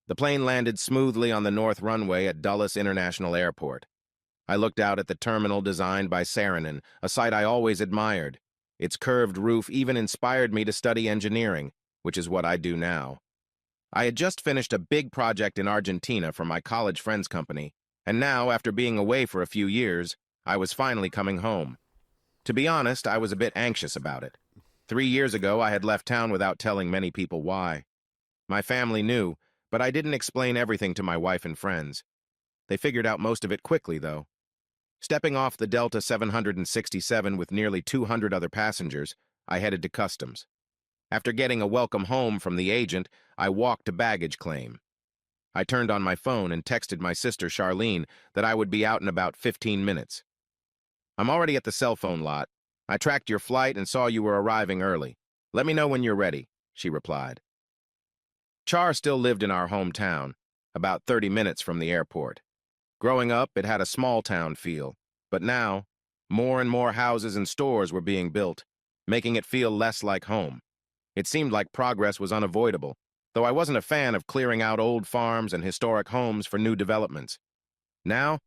The plane landed smoothly on the north runway at Dulles International Airport. I looked out at the terminal designed by Saarinen, a site I always admired. Its curved roof even inspired me to study engineering, which is what I do now. I had just finished a big project in Argentina for my college friends' company, and now, after being away for a few years, I was finally coming home. To be honest, I was a bit anxious about it. 3 years ago, I had left town without telling many people why. My family knew, but I didn't explain everything to my wife and friends. They figured out most of it quickly, though. Stepping off the Delta 767 with nearly 200 other passengers, I headed to customs. After getting a welcome home from the agent, I walked to baggage claim. I turned on my phone and texted my sister Charlene that I would be out in about 15 minutes. "I'm already at the cell phone lot. I tracked your flight and saw you were arriving early. Let me know when you're ready," she replied. Char still lived in our hometown, about 30 minutes from the airport. Growing up, it had a small-town feel, but now, more and more houses and stores were being built, making it feel less like home. It seemed like progress was unavoidable, though I wasn't a fan of clearing out old farms and historic homes for new developments. Now,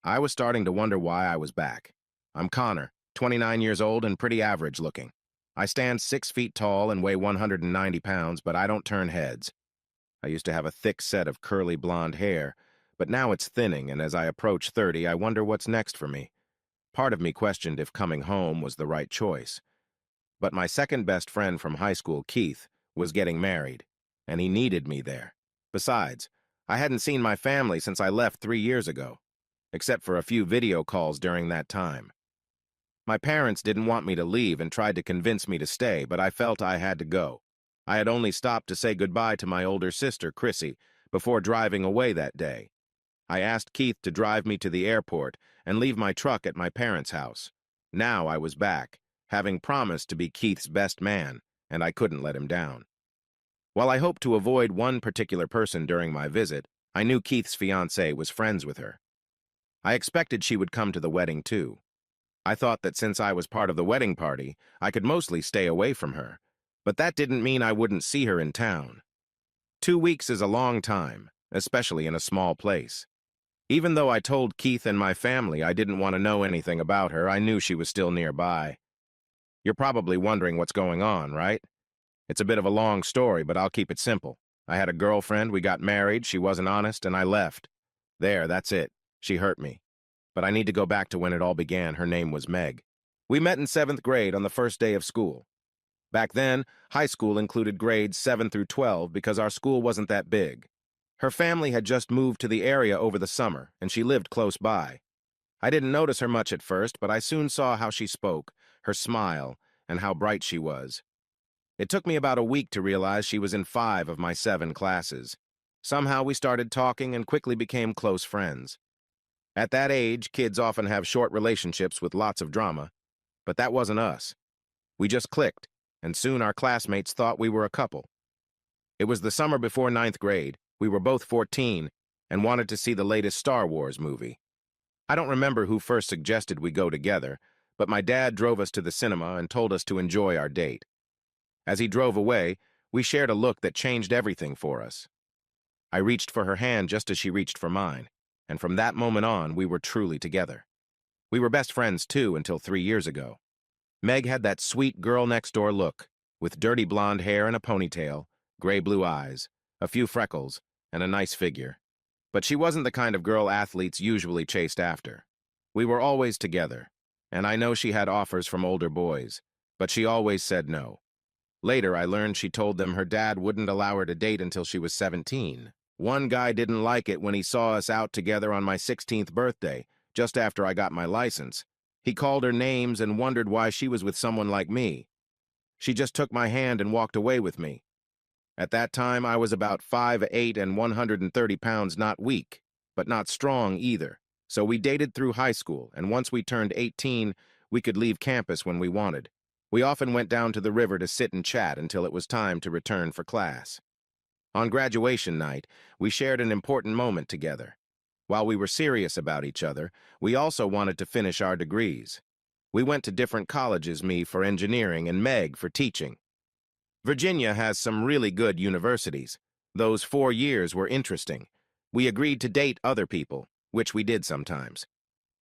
I was starting to wonder why I was back. I'm Connor, 29 years old and pretty average looking. I stand 6 feet tall and weigh 190 pounds, but I don't turn heads. I used to have a thick set of curly blonde hair, but now it's thinning, and as I approach 30, I wonder what's next for me. Part of me questioned if coming home was the right choice. But my second best friend from high school, Keith, was getting married, and he needed me there. Besides, I hadn't seen my family since I left 3 years ago, except for a few video calls during that time. My parents didn't want me to leave and tried to convince me to stay, but I felt I had to go. I had only stopped to say goodbye to my older sister, Chrissy, before driving away that day. I asked Keith to drive me to the airport and leave my truck at my parents' house. Now I was back, having promised to be Keith's best man, and I couldn't let him down. While I hoped to avoid one particular person during my visit, I knew Keith's fiancée was friends with her. I expected she would come to the wedding too. I thought that since I was part of the wedding party, I could mostly stay away from her, but that didn't mean I wouldn't see her in town. 2 weeks is a long time, especially in a small place. Even though I told Keith and my family I didn't want to know anything about her, I knew she was still nearby. You're probably wondering what's going on, right? It's a bit of a long story, but I'll keep it simple. I had a girlfriend, we got married, she wasn't honest, and I left. There, that's it. She hurt me. But I need to go back to when it all began. Her name was Meg. We met in 7th grade on the first day of school. Back then, high school included grades 7 through 12 because our school wasn't that big. Her family had just moved to the area over the summer, and she lived close by. I didn't notice her much at first, but I soon saw how she spoke, her smile, and how bright she was. It took me about a week to realize she was in 5 of my 7 classes. Somehow we started talking and quickly became close friends. At that age, kids often have short relationships with lots of drama, but that wasn't us. We just clicked, and soon our classmates thought we were a couple. It was the summer before 9th grade. We were both 14 and wanted to see the latest Star Wars movie. I don't remember who first suggested we go together, but my dad drove us to the cinema and told us to enjoy our date. As he drove away, we shared a look that changed everything for us. I reached for her hand just as she reached for mine, and from that moment on, we were truly together. We were best friends, too, until 3 years ago. Meg had that sweet girl-next-door look, with dirty blonde hair and a ponytail, gray-blue eyes, a few freckles, and a nice figure. But she wasn't the kind of girl athletes usually chased after. We were always together, and I know she had offers from older boys, but she always said no. Later, I learned she told them her dad wouldn't allow her to date until she was 17. One guy didn't like it when he saw us out together on my 16th birthday, just after I got my license. He called her names and wondered why she was with someone like me. She just took my hand and walked away with me. At that time, I was about 5'8" and 130 pounds, not weak, but not strong either. So we dated through high school, and once we turned 18, we could leave campus when we wanted. We often went down to the river to sit and chat until it was time to return for class. On graduation night, we shared an important moment together. While we were serious about each other, we also wanted to finish our degrees. We went to different colleges, me for engineering and Meg for teaching. Virginia has some really good universities, Those 4 years were interesting. We agreed to date other people, which we did sometimes.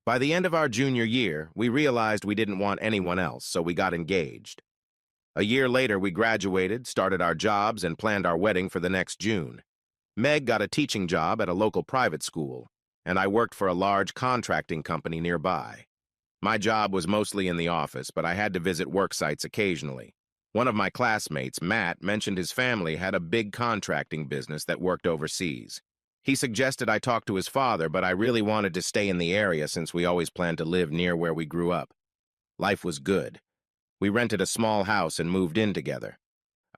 By the end of our junior year, we realized we didn't want anyone else, so we got engaged. A year later, we graduated, started our jobs, and planned our wedding for the next June. Meg got a teaching job at a local private school, and I worked for a large contracting company nearby. My job was mostly in the office, but I had to visit work sites occasionally. One of my classmates, Matt, mentioned his family had a big contracting business that worked overseas. He suggested I talk to his father, but I really wanted to stay in the area since we always planned to live near where we grew up. Life was good. We rented a small house and moved in together.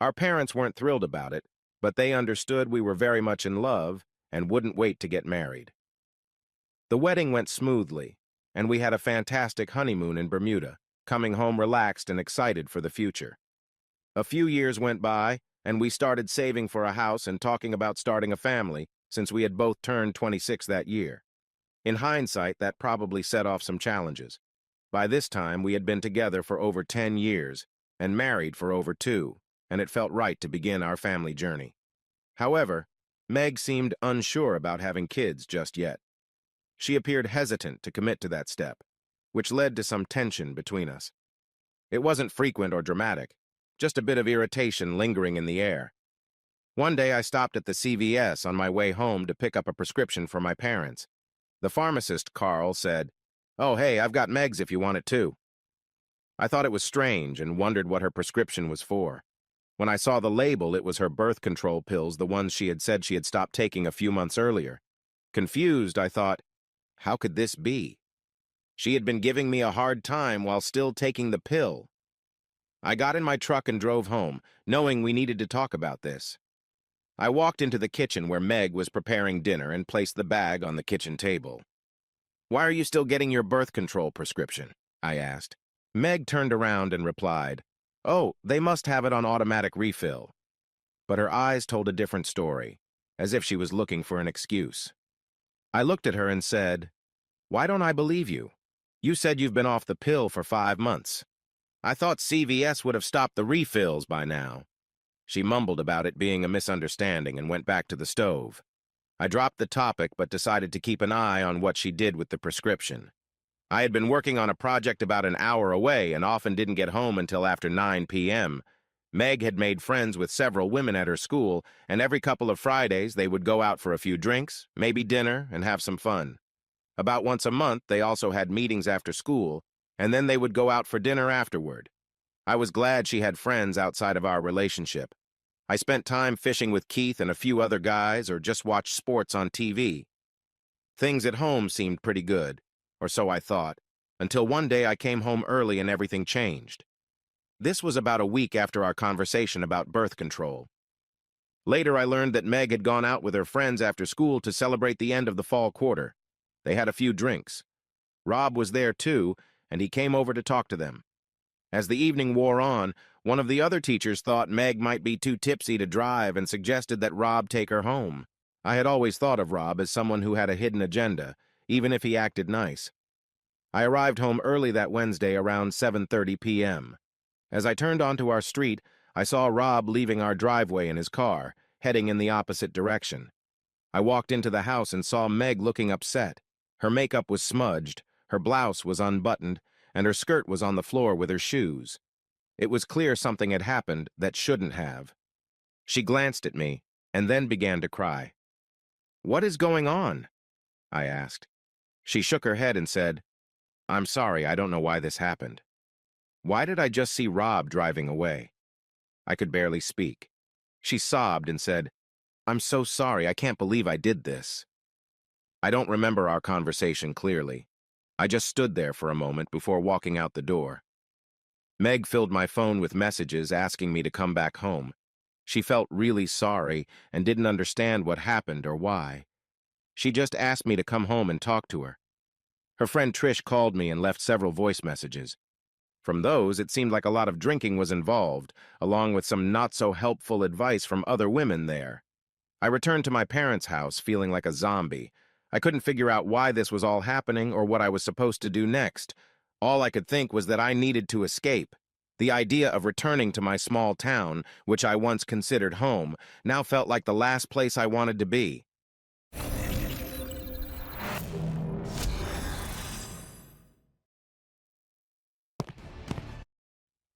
Our parents weren't thrilled about it, but they understood we were very much in love and wouldn't wait to get married. The wedding went smoothly, and we had a fantastic honeymoon in Bermuda, coming home relaxed and excited for the future. A few years went by, and we started saving for a house and talking about starting a family, since we had both turned 26 that year. In hindsight, that probably set off some challenges. By this time, we had been together for over 10 years and married for over 2, and it felt right to begin our family journey. However, Meg seemed unsure about having kids just yet. She appeared hesitant to commit to that step, which led to some tension between us. It wasn't frequent or dramatic, just a bit of irritation lingering in the air. One day I stopped at the CVS on my way home to pick up a prescription for my parents. The pharmacist, Carl, said, "Oh, hey, I've got Meg's if you want it too." I thought it was strange and wondered what her prescription was for. When I saw the label, it was her birth control pills, the ones she had said she had stopped taking a few months earlier. Confused, I thought, how could this be? She had been giving me a hard time while still taking the pill. I got in my truck and drove home, knowing we needed to talk about this. I walked into the kitchen where Meg was preparing dinner and placed the bag on the kitchen table. "Why are you still getting your birth control prescription?" I asked. Meg turned around and replied, "Oh, they must have it on automatic refill." But her eyes told a different story, as if she was looking for an excuse. I looked at her and said, "Why don't I believe you? You said you've been off the pill for 5 months. I thought CVS would have stopped the refills by now." She mumbled about it being a misunderstanding and went back to the stove. I dropped the topic but decided to keep an eye on what she did with the prescription. I had been working on a project about an hour away and often didn't get home until after 9 p.m. Meg had made friends with several women at her school, and every couple of Fridays they would go out for a few drinks, maybe dinner, and have some fun. About once a month, they also had meetings after school, and then they would go out for dinner afterward. I was glad she had friends outside of our relationship. I spent time fishing with Keith and a few other guys or just watched sports on TV. Things at home seemed pretty good, or so I thought, until one day I came home early and everything changed. This was about a week after our conversation about birth control. Later, I learned that Meg had gone out with her friends after school to celebrate the end of the fall quarter. They had a few drinks. Rob was there too, and he came over to talk to them. As the evening wore on, one of the other teachers thought Meg might be too tipsy to drive and suggested that Rob take her home. I had always thought of Rob as someone who had a hidden agenda, even if he acted nice. I arrived home early that Wednesday around 7:30 p.m. As I turned onto our street, I saw Rob leaving our driveway in his car, heading in the opposite direction. I walked into the house and saw Meg looking upset. Her makeup was smudged, her blouse was unbuttoned, and her skirt was on the floor with her shoes. It was clear something had happened that shouldn't have. She glanced at me and then began to cry. "What is going on?" I asked. She shook her head and said, "I'm sorry, I don't know why this happened. Why did I just see Rob driving away?" I could barely speak. She sobbed and said, "I'm so sorry, I can't believe I did this." I don't remember our conversation clearly. I just stood there for a moment before walking out the door. Meg filled my phone with messages asking me to come back home. She felt really sorry and didn't understand what happened or why. She just asked me to come home and talk to her. Her friend Trish called me and left several voice messages. From those, it seemed like a lot of drinking was involved, along with some not-so-helpful advice from other women there. I returned to my parents' house feeling like a zombie. I couldn't figure out why this was all happening or what I was supposed to do next. All I could think was that I needed to escape. The idea of returning to my small town, which I once considered home, now felt like the last place I wanted to be.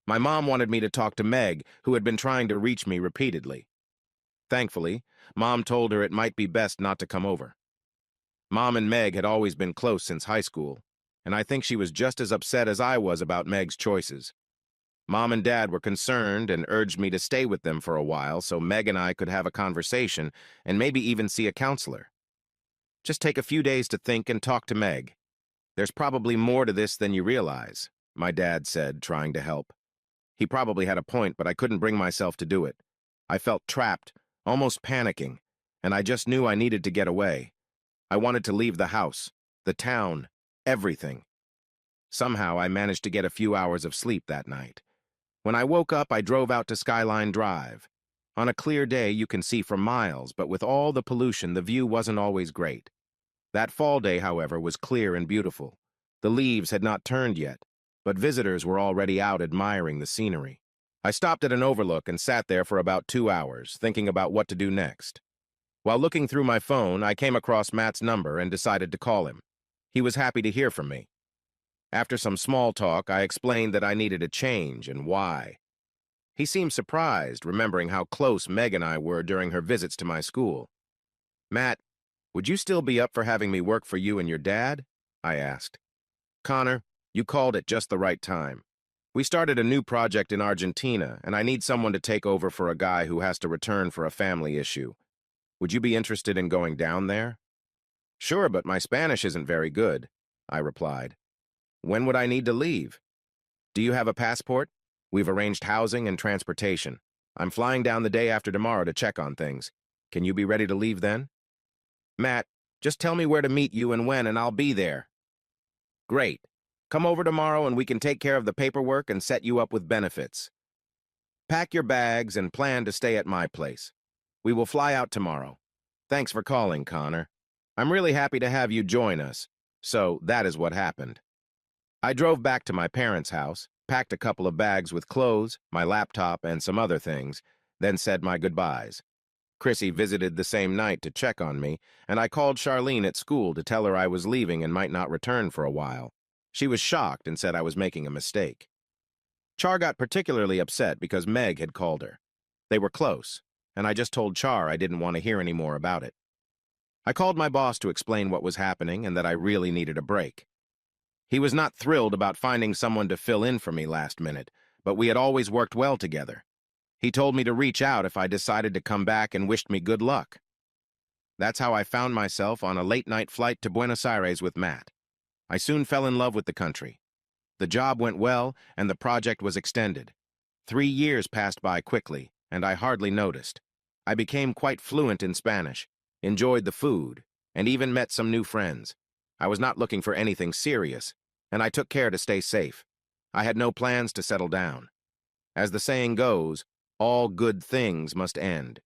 My mom wanted me to talk to Meg, who had been trying to reach me repeatedly. Thankfully, Mom told her it might be best not to come over. Mom and Meg had always been close since high school, and I think she was just as upset as I was about Meg's choices. Mom and Dad were concerned and urged me to stay with them for a while so Meg and I could have a conversation and maybe even see a counselor. Just take a few days to think and talk to Meg. There's probably more to this than you realize, my dad said, trying to help. He probably had a point, but I couldn't bring myself to do it. I felt trapped, almost panicking, and I just knew I needed to get away. I wanted to leave the house, the town, everything. Somehow I managed to get a few hours of sleep that night. When I woke up, I drove out to Skyline Drive. On a clear day, you can see for miles, but with all the pollution, the view wasn't always great. That fall day, however, was clear and beautiful. The leaves had not turned yet, but visitors were already out admiring the scenery. I stopped at an overlook and sat there for about 2 hours, thinking about what to do next. While looking through my phone, I came across Matt's number and decided to call him. He was happy to hear from me. After some small talk, I explained that I needed a change and why. He seemed surprised, remembering how close Meg and I were during her visits to my school. "Matt, would you still be up for having me work for you and your dad?" I asked. "Connor, you called at just the right time. We started a new project in Argentina, and I need someone to take over for a guy who has to return for a family issue. Would you be interested in going down there?" "Sure, but my Spanish isn't very good," I replied. "When would I need to leave?" "Do you have a passport? We've arranged housing and transportation. I'm flying down the day after tomorrow to check on things. Can you be ready to leave then?" "Matt, just tell me where to meet you and when, and I'll be there." "Great. Come over tomorrow and we can take care of the paperwork and set you up with benefits. Pack your bags and plan to stay at my place. We will fly out tomorrow. Thanks for calling, Connor. I'm really happy to have you join us." So that is what happened. I drove back to my parents' house, packed a couple of bags with clothes, my laptop, and some other things, then said my goodbyes. Chrissy visited the same night to check on me, and I called Charlene at school to tell her I was leaving and might not return for a while. She was shocked and said I was making a mistake. Char got particularly upset because Meg had called her. They were close, and I just told Char I didn't want to hear any more about it. I called my boss to explain what was happening and that I really needed a break. He was not thrilled about finding someone to fill in for me last minute, but we had always worked well together. He told me to reach out if I decided to come back and wished me good luck. That's how I found myself on a late-night flight to Buenos Aires with Matt. I soon fell in love with the country. The job went well, and the project was extended. 3 years passed by quickly, and I hardly noticed. I became quite fluent in Spanish, enjoyed the food, and even met some new friends. I was not looking for anything serious, and I took care to stay safe. I had no plans to settle down. As the saying goes, all good things must end.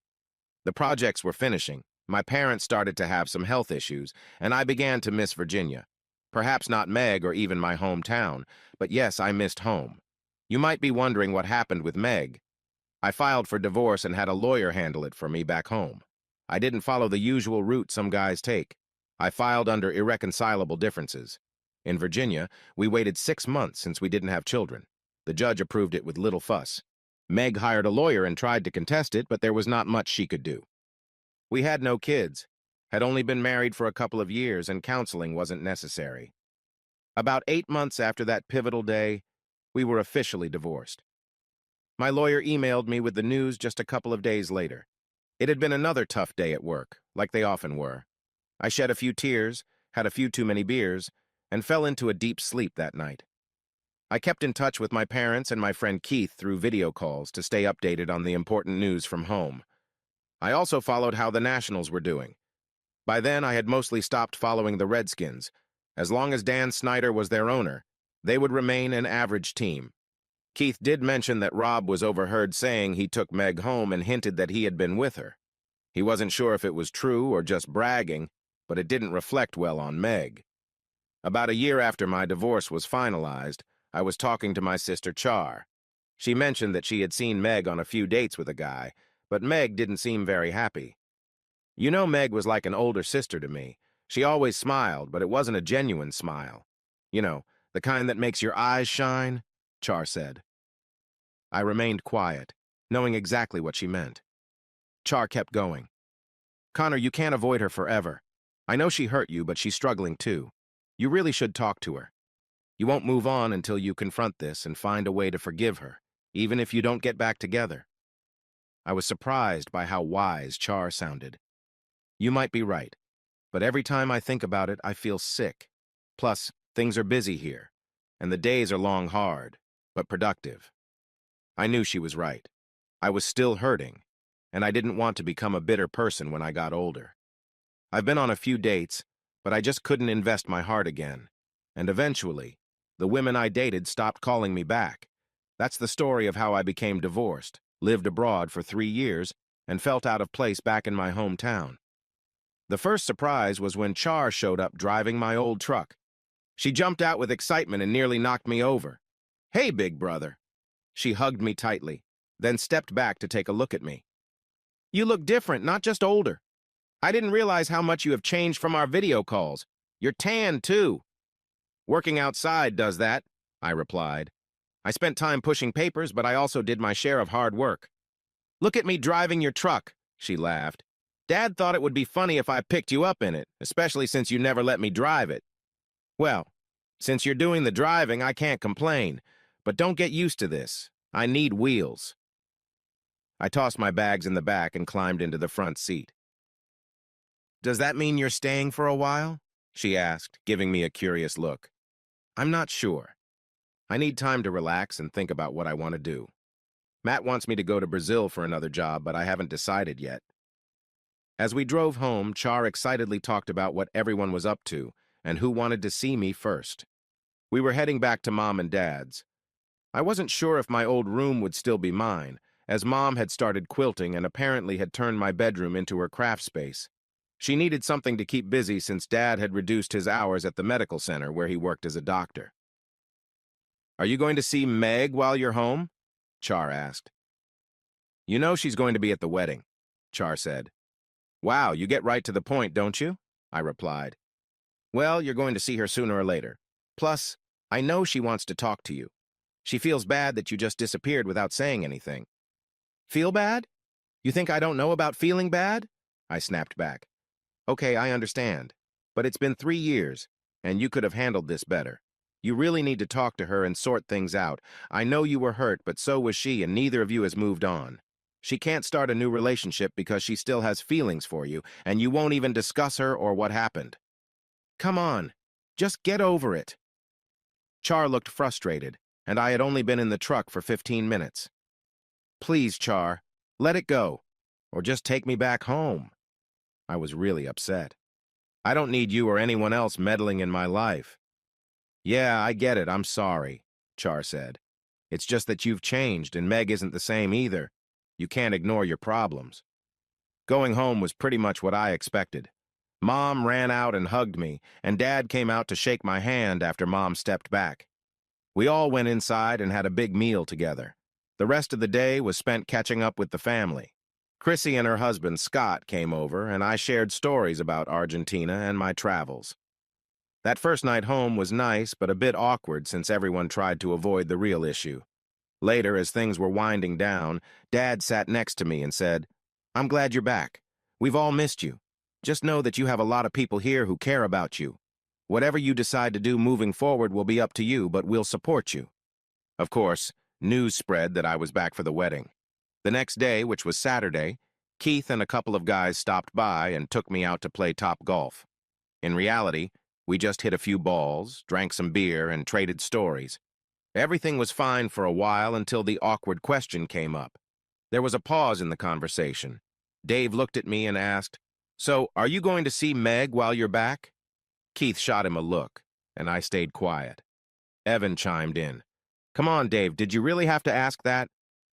The projects were finishing, my parents started to have some health issues, and I began to miss Virginia. Perhaps not Meg or even my hometown, but yes, I missed home. You might be wondering what happened with Meg. I filed for divorce and had a lawyer handle it for me back home. I didn't follow the usual route some guys take. I filed under irreconcilable differences. In Virginia, we waited 6 months since we didn't have children. The judge approved it with little fuss. Meg hired a lawyer and tried to contest it, but there was not much she could do. We had no kids, had only been married for a couple of years, and counseling wasn't necessary. About 8 months after that pivotal day, we were officially divorced. My lawyer emailed me with the news just a couple of days later. It had been another tough day at work, like they often were. I shed a few tears, had a few too many beers, and fell into a deep sleep that night. I kept in touch with my parents and my friend Keith through video calls to stay updated on the important news from home. I also followed how the Nationals were doing. By then, I had mostly stopped following the Redskins. As long as Dan Snyder was their owner, they would remain an average team. Keith did mention that Rob was overheard saying he took Meg home and hinted that he had been with her. He wasn't sure if it was true or just bragging, but it didn't reflect well on Meg. About a year after my divorce was finalized, I was talking to my sister Char. She mentioned that she had seen Meg on a few dates with a guy, but Meg didn't seem very happy. You know, Meg was like an older sister to me. She always smiled, but it wasn't a genuine smile. You know, the kind that makes your eyes shine, Char said. I remained quiet, knowing exactly what she meant. Char kept going. Connor, you can't avoid her forever. I know she hurt you, but she's struggling too. You really should talk to her. You won't move on until you confront this and find a way to forgive her, even if you don't get back together. I was surprised by how wise Char sounded. You might be right, but every time I think about it, I feel sick. Plus, things are busy here, and the days are long hard, but productive. I knew she was right. I was still hurting, and I didn't want to become a bitter person when I got older. I've been on a few dates, but I just couldn't invest my heart again. And eventually, the women I dated stopped calling me back. That's the story of how I became divorced, lived abroad for 3 years, and felt out of place back in my hometown. The first surprise was when Char showed up driving my old truck. She jumped out with excitement and nearly knocked me over. "Hey, big brother." She hugged me tightly, then stepped back to take a look at me. "You look different, not just older. I didn't realize how much you have changed from our video calls. You're tan, too." "Working outside does that," I replied. "I spent time pushing papers, but I also did my share of hard work." "Look at me driving your truck," she laughed. "Dad thought it would be funny if I picked you up in it, especially since you never let me drive it." "Well, since you're doing the driving, I can't complain, but don't get used to this. I need wheels." I tossed my bags in the back and climbed into the front seat. "Does that mean you're staying for a while?" she asked, giving me a curious look. "I'm not sure. I need time to relax and think about what I want to do. Matt wants me to go to Brazil for another job, but I haven't decided yet." As we drove home, Char excitedly talked about what everyone was up to and who wanted to see me first. We were heading back to Mom and Dad's. I wasn't sure if my old room would still be mine, as Mom had started quilting and apparently had turned my bedroom into her craft space. She needed something to keep busy since Dad had reduced his hours at the medical center where he worked as a doctor. "Are you going to see Meg while you're home?" Char asked. "You know she's going to be at the wedding," Char said. "Wow, you get right to the point, don't you?" I replied. "Well, you're going to see her sooner or later. Plus, I know she wants to talk to you. She feels bad that you just disappeared without saying anything." "Feel bad? You think I don't know about feeling bad?" I snapped back. "Okay, I understand. But it's been 3 years, and you could have handled this better. You really need to talk to her and sort things out. I know you were hurt, but so was she, and neither of you has moved on. She can't start a new relationship because she still has feelings for you, and you won't even discuss her or what happened. Come on, just get over it." Char looked frustrated, and I had only been in the truck for 15 minutes. "Please, Char, let it go, or just take me back home." I was really upset. "I don't need you or anyone else meddling in my life." "Yeah, I get it, I'm sorry," Char said. "It's just that you've changed, and Meg isn't the same either. You can't ignore your problems." Going home was pretty much what I expected. Mom ran out and hugged me, and Dad came out to shake my hand after Mom stepped back. We all went inside and had a big meal together. The rest of the day was spent catching up with the family. Chrissy and her husband, Scott, came over, and I shared stories about Argentina and my travels. That first night home was nice, but a bit awkward since everyone tried to avoid the real issue. Later, as things were winding down, Dad sat next to me and said, "I'm glad you're back. We've all missed you. Just know that you have a lot of people here who care about you. Whatever you decide to do moving forward will be up to you, but we'll support you." Of course, news spread that I was back for the wedding. The next day, which was Saturday, Keith and a couple of guys stopped by and took me out to play top golf. In reality, we just hit a few balls, drank some beer, and traded stories. Everything was fine for a while until the awkward question came up. There was a pause in the conversation. Dave looked at me and asked, "So, are you going to see Meg while you're back?" Keith shot him a look, and I stayed quiet. Evan chimed in. "Come on, Dave, did you really have to ask that?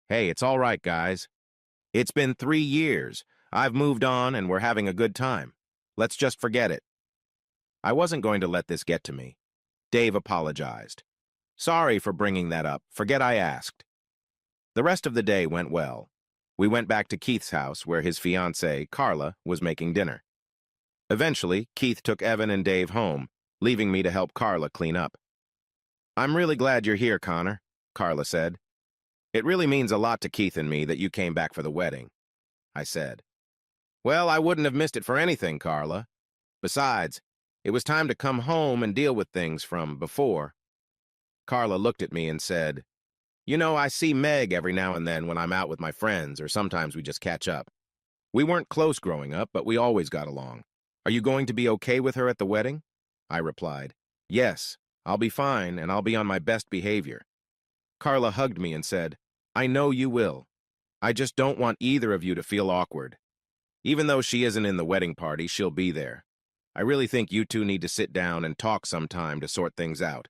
Hey, it's all right, guys. It's been 3 years. I've moved on, and we're having a good time. Let's just forget it." I wasn't going to let this get to me. Dave apologized. "Sorry for bringing that up. Forget I asked." The rest of the day went well. We went back to Keith's house where his fiancée, Carla, was making dinner. Eventually, Keith took Evan and Dave home, leaving me to help Carla clean up. "I'm really glad you're here, Connor," Carla said. "It really means a lot to Keith and me that you came back for the wedding," I said. "Well, I wouldn't have missed it for anything, Carla. Besides, it was time to come home and deal with things from before." Carla looked at me and said, "You know, I see Meg every now and then when I'm out with my friends, or sometimes we just catch up. We weren't close growing up, but we always got along. Are you going to be okay with her at the wedding?" I replied, "Yes, I'll be fine, and I'll be on my best behavior." Carla hugged me and said, "I know you will. I just don't want either of you to feel awkward. Even though she isn't in the wedding party, she'll be there. I really think you two need to sit down and talk sometime to sort things out.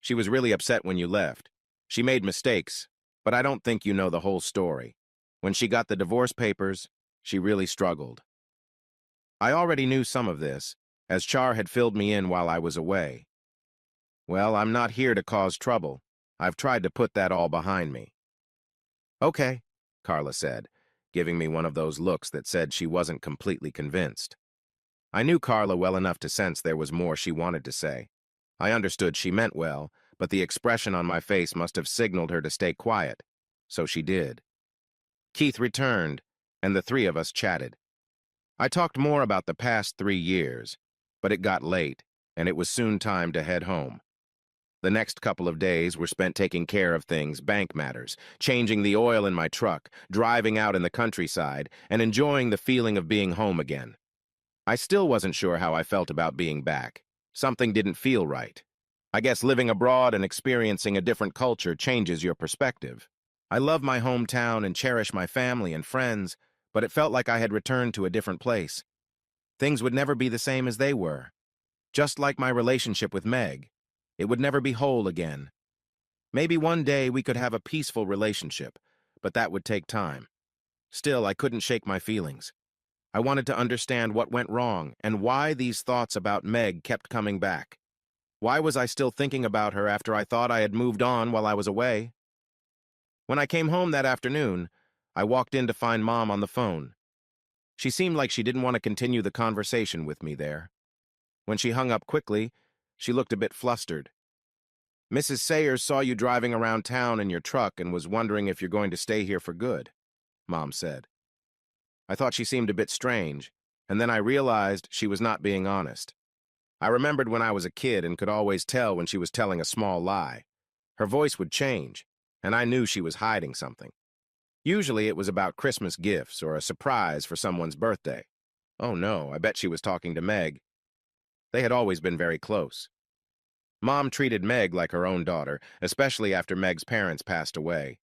She was really upset when you left. She made mistakes, but I don't think you know the whole story. When she got the divorce papers, she really struggled." I already knew some of this, as Char had filled me in while I was away. "Well, I'm not here to cause trouble. I've tried to put that all behind me." "Okay," Carla said, giving me one of those looks that said she wasn't completely convinced. I knew Carla well enough to sense there was more she wanted to say. I understood she meant well, but the expression on my face must have signaled her to stay quiet, so she did. Keith returned, and the three of us chatted. I talked more about the past 3 years, but it got late, and it was soon time to head home. The next couple of days were spent taking care of things, bank matters, changing the oil in my truck, driving out in the countryside, and enjoying the feeling of being home again. I still wasn't sure how I felt about being back. Something didn't feel right. I guess living abroad and experiencing a different culture changes your perspective. I love my hometown and cherish my family and friends, but it felt like I had returned to a different place. Things would never be the same as they were. Just like my relationship with Meg, it would never be whole again. Maybe one day we could have a peaceful relationship, but that would take time. Still, I couldn't shake my feelings. I wanted to understand what went wrong and why these thoughts about Meg kept coming back. Why was I still thinking about her after I thought I had moved on while I was away? When I came home that afternoon, I walked in to find Mom on the phone. She seemed like she didn't want to continue the conversation with me there. When she hung up quickly, she looked a bit flustered. "Mrs. Sayers saw you driving around town in your truck and was wondering if you're going to stay here for good," Mom said. I thought she seemed a bit strange, and then I realized she was not being honest. I remembered when I was a kid and could always tell when she was telling a small lie. Her voice would change, and I knew she was hiding something. Usually it was about Christmas gifts or a surprise for someone's birthday. Oh no, I bet she was talking to Meg. They had always been very close. Mom treated Meg like her own daughter, especially after Meg's parents passed away.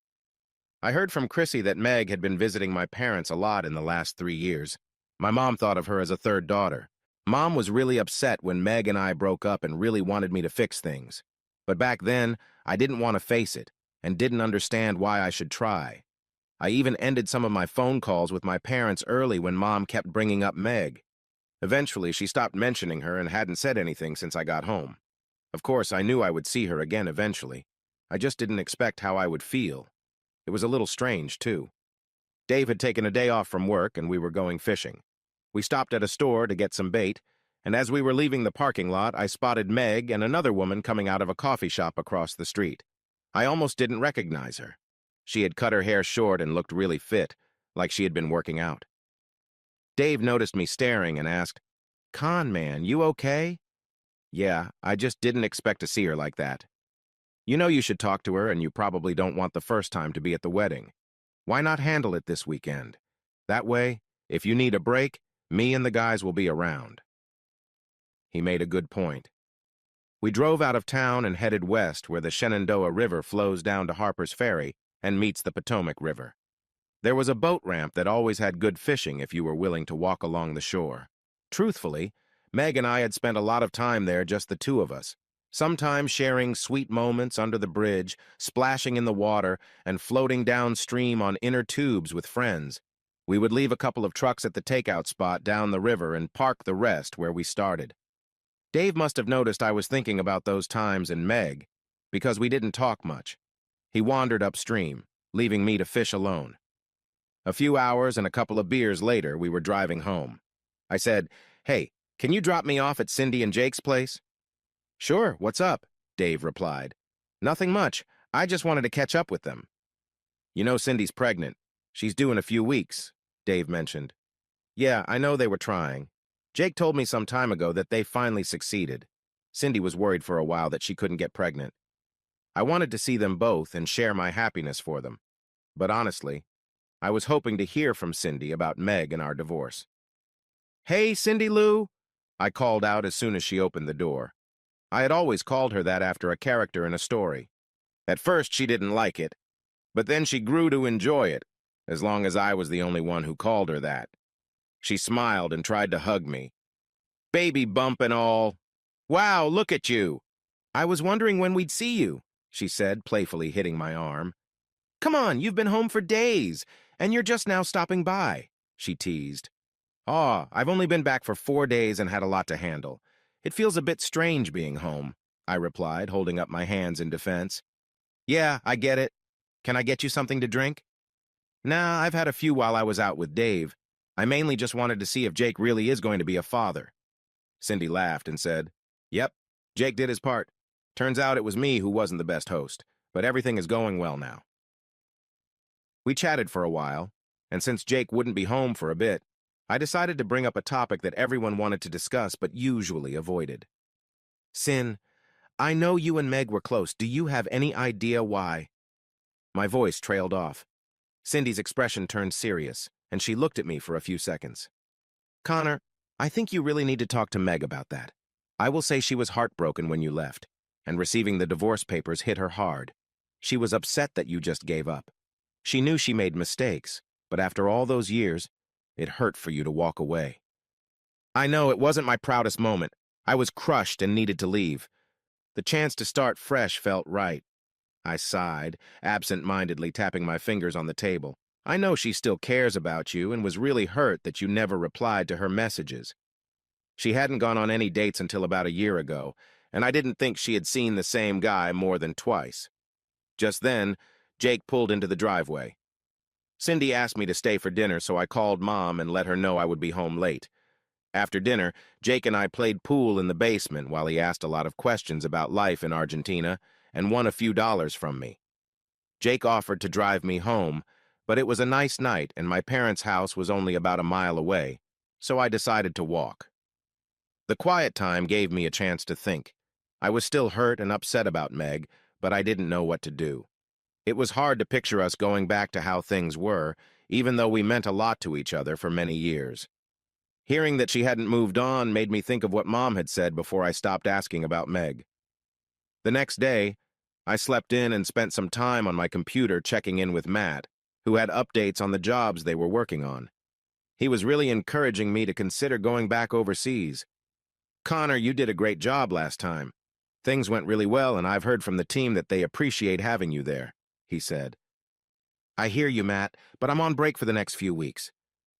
I heard from Chrissy that Meg had been visiting my parents a lot in the last 3 years. My mom thought of her as a third daughter. Mom was really upset when Meg and I broke up and really wanted me to fix things. But back then, I didn't want to face it and didn't understand why I should try. I even ended some of my phone calls with my parents early when Mom kept bringing up Meg. Eventually, she stopped mentioning her and hadn't said anything since I got home. Of course, I knew I would see her again eventually. I just didn't expect how I would feel. It was a little strange, too. Dave had taken a day off from work and we were going fishing. We stopped at a store to get some bait, and as we were leaving the parking lot, I spotted Meg and another woman coming out of a coffee shop across the street. I almost didn't recognize her. She had cut her hair short and looked really fit, like she had been working out. Dave noticed me staring and asked, "Con man, you okay?" "Yeah, I just didn't expect to see her like that." "You know you should talk to her, and you probably don't want the first time to be at the wedding. Why not handle it this weekend? That way, if you need a break, me and the guys will be around." He made a good point. We drove out of town and headed west where the Shenandoah River flows down to Harper's Ferry and meets the Potomac River. There was a boat ramp that always had good fishing if you were willing to walk along the shore. Truthfully, Meg and I had spent a lot of time there, just the two of us, sometimes sharing sweet moments under the bridge, splashing in the water, and floating downstream on inner tubes with friends. We would leave a couple of trucks at the takeout spot down the river and park the rest where we started. Dave must have noticed I was thinking about those times and Meg, because we didn't talk much. He wandered upstream, leaving me to fish alone. A few hours and a couple of beers later, we were driving home. I said, "Hey, can you drop me off at Cindy and Jake's place?" "Sure, what's up?" Dave replied. "Nothing much. I just wanted to catch up with them." "You know Cindy's pregnant. She's due in a few weeks," Dave mentioned. "Yeah, I know they were trying. Jake told me some time ago that they finally succeeded. Cindy was worried for a while that she couldn't get pregnant. I wanted to see them both and share my happiness for them. But honestly, I was hoping to hear from Cindy about Meg and our divorce." "Hey, Cindy Lou," I called out as soon as she opened the door. I had always called her that after a character in a story. At first, she didn't like it, but then she grew to enjoy it, as long as I was the only one who called her that. She smiled and tried to hug me. "Baby bump and all. Wow, look at you. I was wondering when we'd see you," she said, playfully hitting my arm. "Come on, you've been home for days, and you're just now stopping by," she teased. "Aw, I've only been back for 4 days and had a lot to handle. It feels a bit strange being home," I replied, holding up my hands in defense. "Yeah, I get it. Can I get you something to drink?" "Nah, I've had a few while I was out with Dave. I mainly just wanted to see if Jake really is going to be a father." Cindy laughed and said, "Yep, Jake did his part. Turns out it was me who wasn't the best host, but everything is going well now." We chatted for a while, and since Jake wouldn't be home for a bit, I decided to bring up a topic that everyone wanted to discuss but usually avoided. "Sin, I know you and Meg were close. Do you have any idea why?" My voice trailed off. Cindy's expression turned serious, and she looked at me for a few seconds. "Connor, I think you really need to talk to Meg about that. I will say she was heartbroken when you left, and receiving the divorce papers hit her hard. She was upset that you just gave up. She knew she made mistakes, but after all those years, it hurt for you to walk away." "I know, it wasn't my proudest moment. I was crushed and needed to leave. The chance to start fresh felt right." I sighed, absent-mindedly tapping my fingers on the table. "I know she still cares about you and was really hurt that you never replied to her messages. She hadn't gone on any dates until about a year ago, and I didn't think she had seen the same guy more than twice." Just then, Jake pulled into the driveway. Cindy asked me to stay for dinner, so I called Mom and let her know I would be home late. After dinner, Jake and I played pool in the basement while he asked a lot of questions about life in Argentina and won a few dollars from me. Jake offered to drive me home, but it was a nice night and my parents' house was only about a mile away, so I decided to walk. The quiet time gave me a chance to think. I was still hurt and upset about Meg, but I didn't know what to do. It was hard to picture us going back to how things were, even though we meant a lot to each other for many years. Hearing that she hadn't moved on made me think of what Mom had said before I stopped asking about Meg. The next day, I slept in and spent some time on my computer checking in with Matt, who had updates on the jobs they were working on. He was really encouraging me to consider going back overseas. "Connor, you did a great job last time. Things went really well, and I've heard from the team that they appreciate having you there," he said. "I hear you, Matt, but I'm on break for the next few weeks.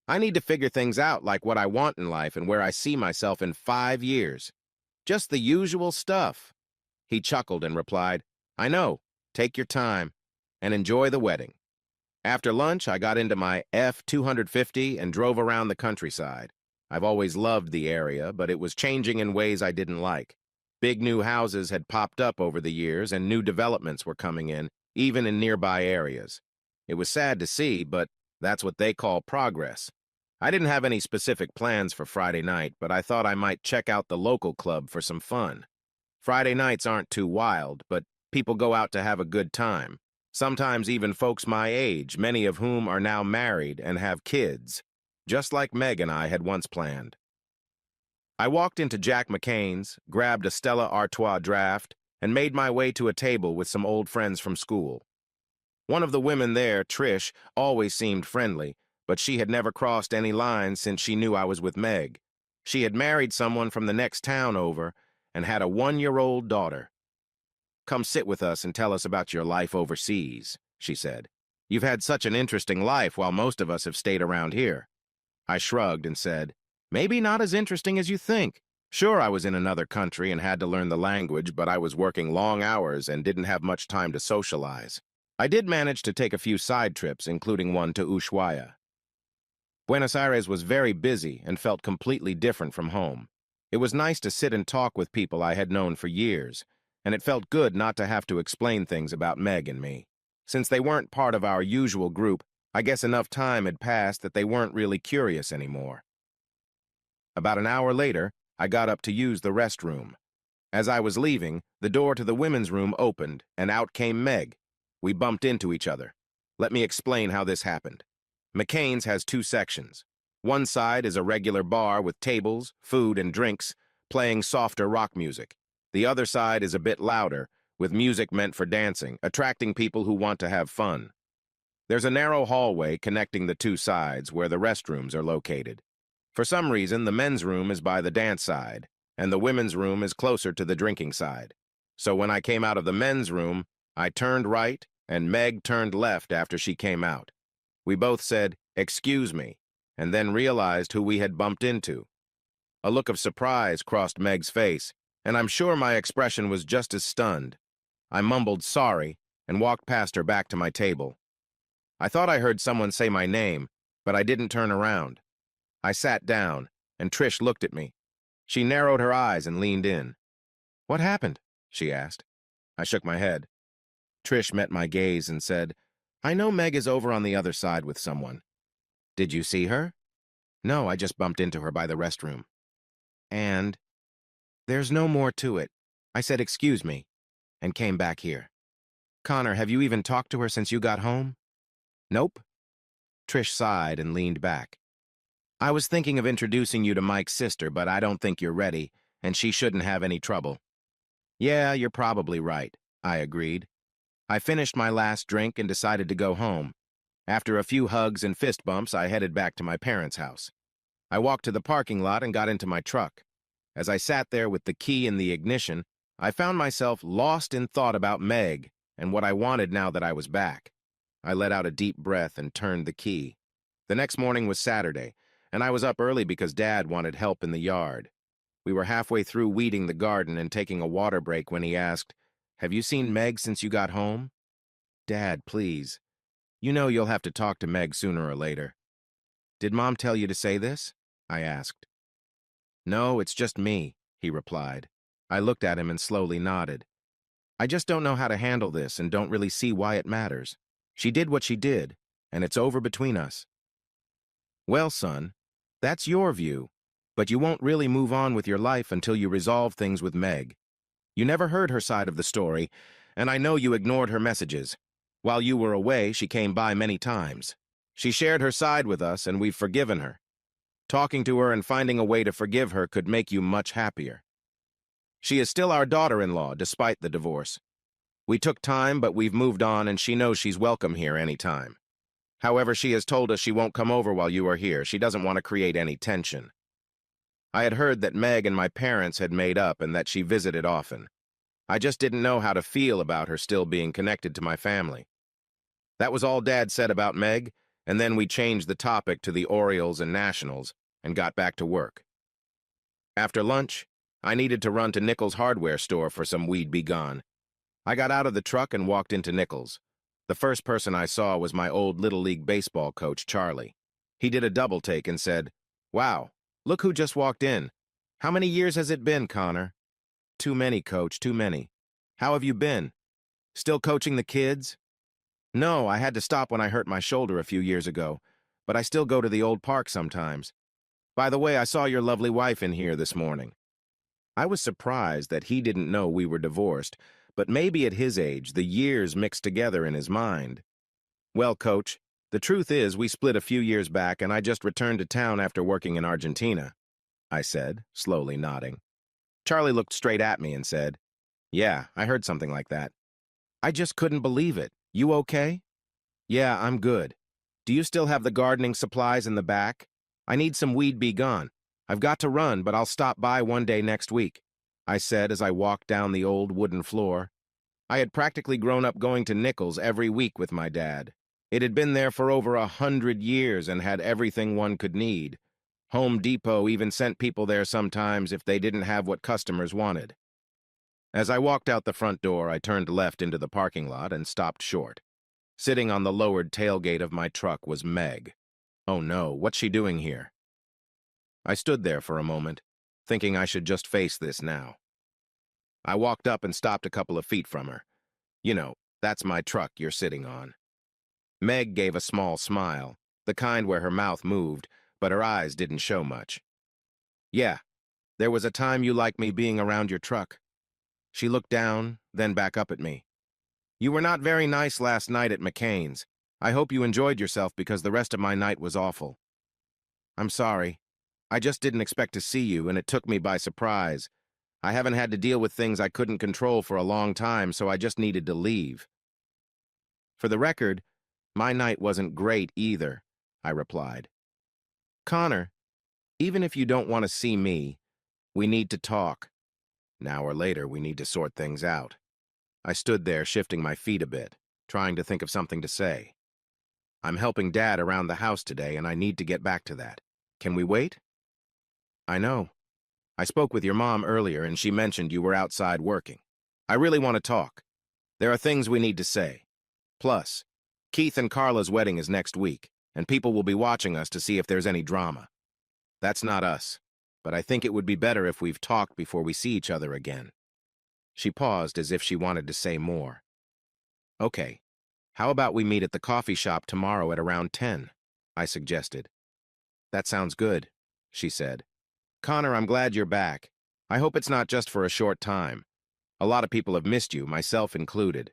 I need to figure things out, like what I want in life and where I see myself in 5 years. Just the usual stuff." He chuckled and replied, "I know. Take your time and enjoy the wedding." After lunch, I got into my F-250 and drove around the countryside. I've always loved the area, but it was changing in ways I didn't like. Big new houses had popped up over the years and new developments were coming in, even in nearby areas. It was sad to see, but that's what they call progress. I didn't have any specific plans for Friday night, but I thought I might check out the local club for some fun. Friday nights aren't too wild, but people go out to have a good time. Sometimes even folks my age, many of whom are now married and have kids, just like Meg and I had once planned. I walked into Jack McCain's, grabbed a Stella Artois draft, and made my way to a table with some old friends from school. One of the women there, Trish, always seemed friendly, but she had never crossed any lines since she knew I was with Meg. She had married someone from the next town over and had a 1-year-old daughter. "Come sit with us and tell us about your life overseas," she said. "You've had such an interesting life while most of us have stayed around here." I shrugged and said, "Maybe not as interesting as you think. Sure, I was in another country and had to learn the language, but I was working long hours and didn't have much time to socialize. I did manage to take a few side trips, including one to Ushuaia. Buenos Aires was very busy and felt completely different from home. It was nice to sit and talk with people I had known for years, and it felt good not to have to explain things about Meg and me. Since they weren't part of our usual group, I guess enough time had passed that they weren't really curious anymore. About an hour later, I got up to use the restroom. As I was leaving, the door to the women's room opened, and out came Meg. We bumped into each other. Let me explain how this happened. McCain's has two sections. One side is a regular bar with tables, food, and drinks, playing softer rock music. The other side is a bit louder, with music meant for dancing, attracting people who want to have fun. There's a narrow hallway connecting the two sides where the restrooms are located. For some reason, the men's room is by the dance side, and the women's room is closer to the drinking side. So when I came out of the men's room, I turned right, and Meg turned left after she came out. We both said, "Excuse me," and then realized who we had bumped into. A look of surprise crossed Meg's face, and I'm sure my expression was just as stunned. I mumbled sorry and walked past her back to my table. I thought I heard someone say my name, but I didn't turn around. I sat down, and Trish looked at me. She narrowed her eyes and leaned in. "What happened?" she asked. I shook my head. Trish met my gaze and said, "I know Meg is over on the other side with someone." "Did you see her?" "No, I just bumped into her by the restroom." "And?" "There's no more to it. I said excuse me, and came back here." "Connor, have you even talked to her since you got home?" "Nope." Trish sighed and leaned back. "I was thinking of introducing you to Mike's sister, but I don't think you're ready, and she shouldn't have any trouble." "Yeah, you're probably right," I agreed. I finished my last drink and decided to go home. After a few hugs and fist bumps, I headed back to my parents' house. I walked to the parking lot and got into my truck. As I sat there with the key in the ignition, I found myself lost in thought about Meg and what I wanted now that I was back. I let out a deep breath and turned the key. The next morning was Saturday, and I was up early because Dad wanted help in the yard. We were halfway through weeding the garden and taking a water break when he asked, "Have you seen Meg since you got home?" "Dad, please. You know you'll have to talk to Meg sooner or later." "Did Mom tell you to say this?" I asked. "No, it's just me," he replied. I looked at him and slowly nodded. "I just don't know how to handle this and don't really see why it matters. She did what she did, and it's over between us." "Well, son, that's your view, but you won't really move on with your life until you resolve things with Meg. You never heard her side of the story, and I know you ignored her messages. While you were away, she came by many times. She shared her side with us, and we've forgiven her. Talking to her and finding a way to forgive her could make you much happier. She is still our daughter-in-law, despite the divorce. We took time, but we've moved on, and she knows she's welcome here anytime. However, she has told us she won't come over while you are here. She doesn't want to create any tension." I had heard that Meg and my parents had made up and that she visited often. I just didn't know how to feel about her still being connected to my family. That was all Dad said about Meg, and then we changed the topic to the Orioles and Nationals and got back to work. After lunch, I needed to run to Nichols' hardware store for some Weed Be Gone. I got out of the truck and walked into Nichols. The first person I saw was my old Little League baseball coach, Charlie. He did a double take and said, "Wow, look who just walked in. How many years has it been, Connor?" "Too many, Coach, too many." "How have you been? Still coaching the kids?" "No, I had to stop when I hurt my shoulder a few years ago, but I still go to the old park sometimes. By the way, I saw your lovely wife in here this morning." I was surprised that he didn't know we were divorced, but maybe at his age, the years mixed together in his mind. "Well, Coach, the truth is we split a few years back and I just returned to town after working in Argentina," I said, slowly nodding. Charlie looked straight at me and said, "Yeah, I heard something like that." I just couldn't believe it. "You okay?" "Yeah, I'm good. Do you still have the gardening supplies in the back? I need some Weed Be Gone. I've got to run, but I'll stop by one day next week," I said as I walked down the old wooden floor. I had practically grown up going to Nichols every week with my dad. It had been there for over 100 years and had everything one could need. Home Depot even sent people there sometimes if they didn't have what customers wanted. As I walked out the front door, I turned left into the parking lot and stopped short. Sitting on the lowered tailgate of my truck was Meg. Oh no, what's she doing here? I stood there for a moment, thinking I should just face this now. I walked up and stopped a couple of feet from her. You know, that's my truck you're sitting on. Meg gave a small smile, the kind where her mouth moved, but her eyes didn't show much. Yeah, there was a time you liked me being around your truck. She looked down, then back up at me. You were not very nice last night at McCain's. I hope you enjoyed yourself because the rest of my night was awful. I'm sorry. I just didn't expect to see you, and it took me by surprise. I haven't had to deal with things I couldn't control for a long time, so I just needed to leave. For the record, my night wasn't great either, I replied. Connor, even if you don't want to see me, we need to talk. Now or later, we need to sort things out. I stood there, shifting my feet a bit, trying to think of something to say. I'm helping Dad around the house today, and I need to get back to that. Can we wait? I know. I spoke with your mom earlier, and she mentioned you were outside working. I really want to talk. There are things we need to say. Plus, Keith and Carla's wedding is next week, and people will be watching us to see if there's any drama. That's not us, but I think it would be better if we've talked before we see each other again. She paused as if she wanted to say more. Okay, how about we meet at the coffee shop tomorrow at around 10? I suggested. That sounds good, she said. Connor, I'm glad you're back. I hope it's not just for a short time. A lot of people have missed you, myself included.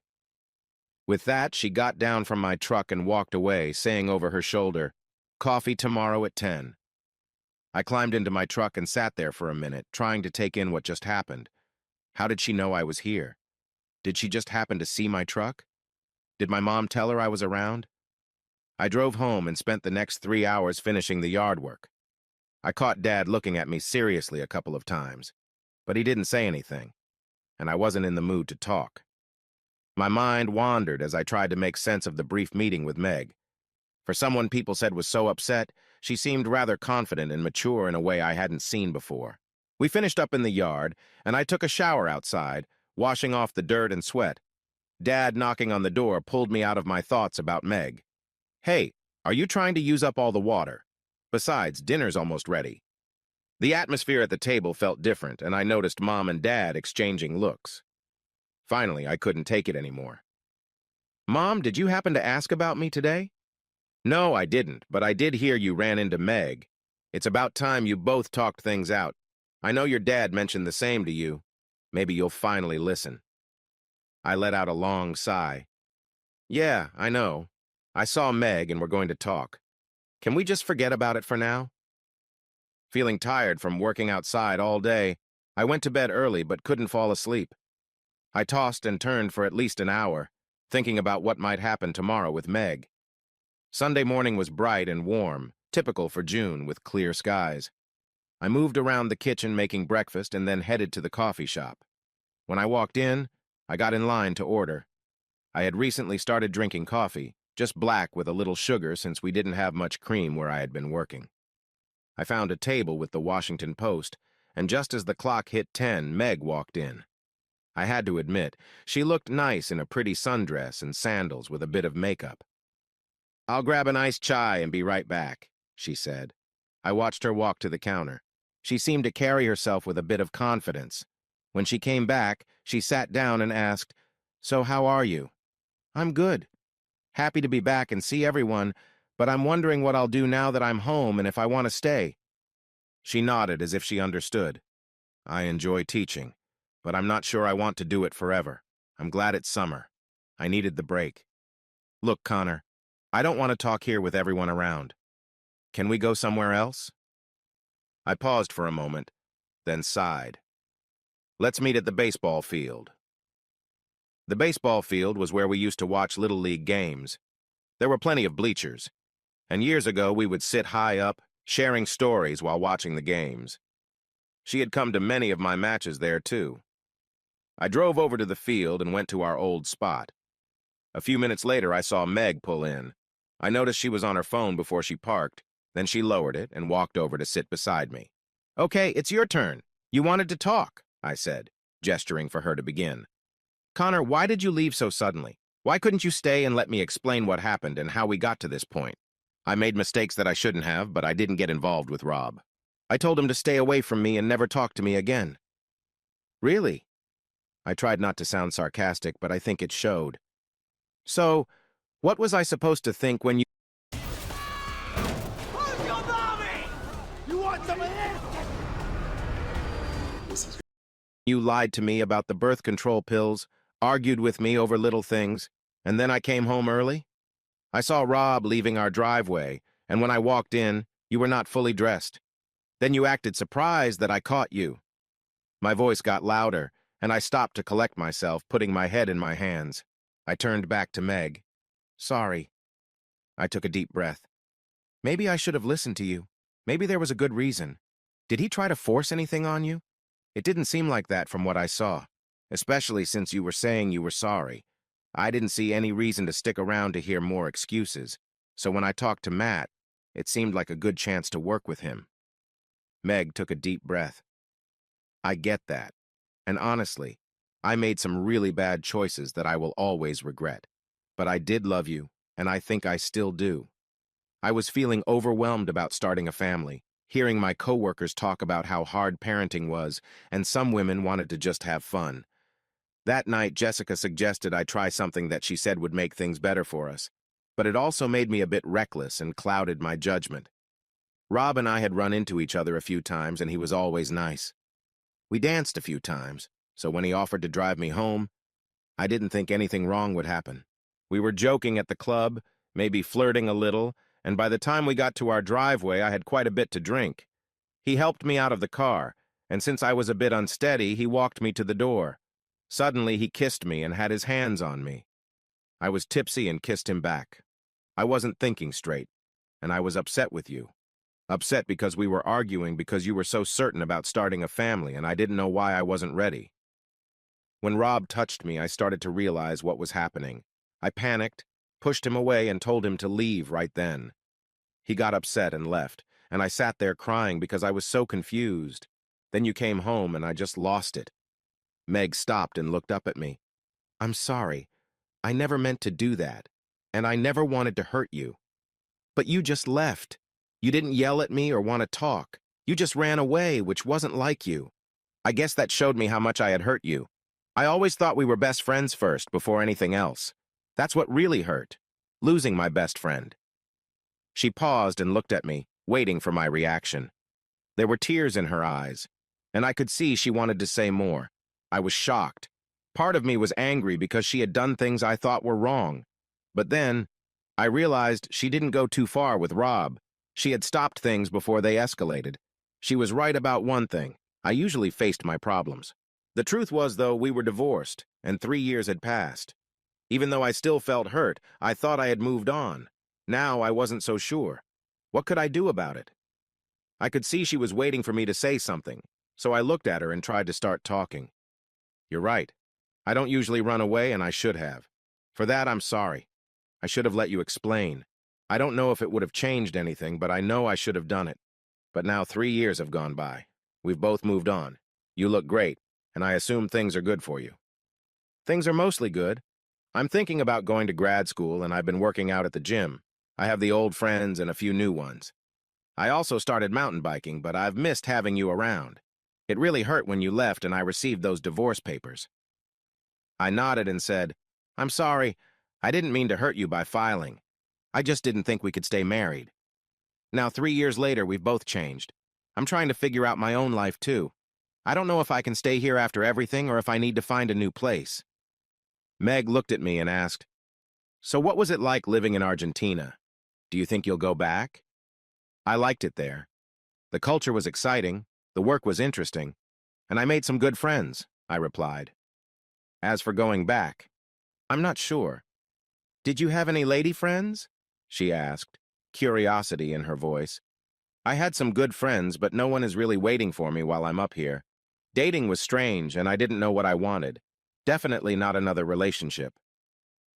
With that, she got down from my truck and walked away, saying over her shoulder, Coffee tomorrow at 10. I climbed into my truck and sat there for a minute, trying to take in what just happened. How did she know I was here? Did she just happen to see my truck? Did my mom tell her I was around? I drove home and spent the next 3 hours finishing the yard work. I caught Dad looking at me seriously a couple of times, but he didn't say anything, and I wasn't in the mood to talk. My mind wandered as I tried to make sense of the brief meeting with Meg. For someone people said was so upset, she seemed rather confident and mature in a way I hadn't seen before. We finished up in the yard, and I took a shower outside, washing off the dirt and sweat. Dad knocking on the door pulled me out of my thoughts about Meg. Hey, are you trying to use up all the water? Besides, dinner's almost ready. The atmosphere at the table felt different, and I noticed Mom and Dad exchanging looks. Finally, I couldn't take it anymore. Mom, did you happen to ask about me today? No, I didn't, but I did hear you ran into Meg. It's about time you both talked things out. I know your dad mentioned the same to you. Maybe you'll finally listen. I let out a long sigh. Yeah, I know. I saw Meg and we're going to talk. Can we just forget about it for now? Feeling tired from working outside all day, I went to bed early but couldn't fall asleep. I tossed and turned for at least an hour, thinking about what might happen tomorrow with Meg. Sunday morning was bright and warm, typical for June with clear skies. I moved around the kitchen making breakfast and then headed to the coffee shop. When I walked in, I got in line to order. I had recently started drinking coffee, just black with a little sugar since we didn't have much cream where I had been working. I found a table with the Washington Post, and just as the clock hit 10, Meg walked in. I had to admit, she looked nice in a pretty sundress and sandals with a bit of makeup. I'll grab an iced chai and be right back, she said. I watched her walk to the counter. She seemed to carry herself with a bit of confidence. When she came back, she sat down and asked, So how are you? I'm good. Happy to be back and see everyone, but I'm wondering what I'll do now that I'm home and if I want to stay. She nodded as if she understood. I enjoy teaching, but I'm not sure I want to do it forever. I'm glad it's summer. I needed the break. Look, Connor, I don't want to talk here with everyone around. Can we go somewhere else? I paused for a moment, then sighed. Let's meet at the baseball field. The baseball field was where we used to watch Little League games. There were plenty of bleachers, and years ago we would sit high up, sharing stories while watching the games. She had come to many of my matches there, too. I drove over to the field and went to our old spot. A few minutes later, I saw Meg pull in. I noticed she was on her phone before she parked. Then she lowered it and walked over to sit beside me. Okay, it's your turn. You wanted to talk, I said, gesturing for her to begin. Connor, why did you leave so suddenly? Why couldn't you stay and let me explain what happened and how we got to this point? I made mistakes that I shouldn't have, but I didn't get involved with Rob. I told him to stay away from me and never talk to me again. Really? I tried not to sound sarcastic, but I think it showed. So, what was I supposed to think when Who's your mommy? You want some of this? you lied to me about the birth control pills, argued with me over little things, and then I came home early? I saw Rob leaving our driveway, and when I walked in, you were not fully dressed. Then you acted surprised that I caught you. My voice got louder, and I stopped to collect myself, putting my head in my hands. I turned back to Meg. Sorry. I took a deep breath. Maybe I should have listened to you. Maybe there was a good reason. Did he try to force anything on you? It didn't seem like that from what I saw, especially since you were saying you were sorry. I didn't see any reason to stick around to hear more excuses, so when I talked to Matt, it seemed like a good chance to work with him. Meg took a deep breath. I get that, and honestly, I made some really bad choices that I will always regret. But I did love you, and I think I still do. I was feeling overwhelmed about starting a family, hearing my coworkers talk about how hard parenting was, and some women wanted to just have fun. That night, Jessica suggested I try something that she said would make things better for us, but it also made me a bit reckless and clouded my judgment. Rob and I had run into each other a few times, and he was always nice. We danced a few times, so when he offered to drive me home, I didn't think anything wrong would happen. We were joking at the club, maybe flirting a little, and by the time we got to our driveway, I had quite a bit to drink. He helped me out of the car, and since I was a bit unsteady, he walked me to the door. Suddenly, he kissed me and had his hands on me. I was tipsy and kissed him back. I wasn't thinking straight, and I was upset with you. Upset because we were arguing because you were so certain about starting a family and I didn't know why I wasn't ready. When Rob touched me, I started to realize what was happening. I panicked, pushed him away, and told him to leave right then. He got upset and left, and I sat there crying because I was so confused. Then you came home and I just lost it. Meg stopped and looked up at me. I'm sorry. I never meant to do that, and I never wanted to hurt you. But you just left. You didn't yell at me or want to talk. You just ran away, which wasn't like you. I guess that showed me how much I had hurt you. I always thought we were best friends first, before anything else. That's what really hurt, losing my best friend. She paused and looked at me, waiting for my reaction. There were tears in her eyes, and I could see she wanted to say more. I was shocked. Part of me was angry because she had done things I thought were wrong. But then, I realized she didn't go too far with Rob. She had stopped things before they escalated. She was right about one thing. I usually faced my problems. The truth was, though, we were divorced, and 3 years had passed. Even though I still felt hurt, I thought I had moved on. Now I wasn't so sure. What could I do about it? I could see she was waiting for me to say something, so I looked at her and tried to start talking. You're right. I don't usually run away, and I should have. For that, I'm sorry. I should have let you explain. I don't know if it would have changed anything, but I know I should have done it. But now 3 years have gone by. We've both moved on. You look great, and I assume things are good for you. Things are mostly good. I'm thinking about going to grad school, and I've been working out at the gym. I have the old friends and a few new ones. I also started mountain biking, but I've missed having you around. It really hurt when you left and I received those divorce papers. I nodded and said, I'm sorry. I didn't mean to hurt you by filing. I just didn't think we could stay married. Now, 3 years later, we've both changed. I'm trying to figure out my own life, too. I don't know if I can stay here after everything or if I need to find a new place. Meg looked at me and asked, So what was it like living in Argentina? Do you think you'll go back? I liked it there. The culture was exciting, the work was interesting, and I made some good friends, I replied. As for going back, I'm not sure. Did you have any lady friends? She asked, curiosity in her voice. I had some good friends, but no one is really waiting for me while I'm up here. Dating was strange, and I didn't know what I wanted. Definitely not another relationship.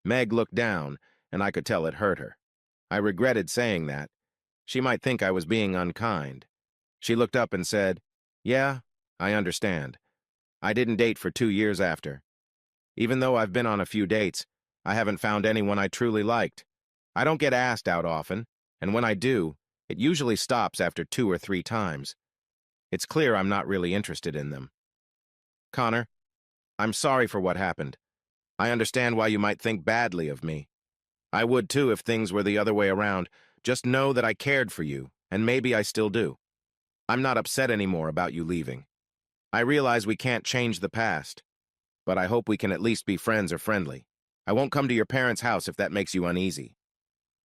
Meg looked down, and I could tell it hurt her. I regretted saying that. She might think I was being unkind. She looked up and said, Yeah, I understand. I didn't date for 2 years after. Even though I've been on a few dates, I haven't found anyone I truly liked. I don't get asked out often, and when I do, it usually stops after 2 or 3 times. It's clear I'm not really interested in them. Connor, I'm sorry for what happened. I understand why you might think badly of me. I would too if things were the other way around. Just know that I cared for you, and maybe I still do. I'm not upset anymore about you leaving. I realize we can't change the past, but I hope we can at least be friends or friendly. I won't come to your parents' house if that makes you uneasy.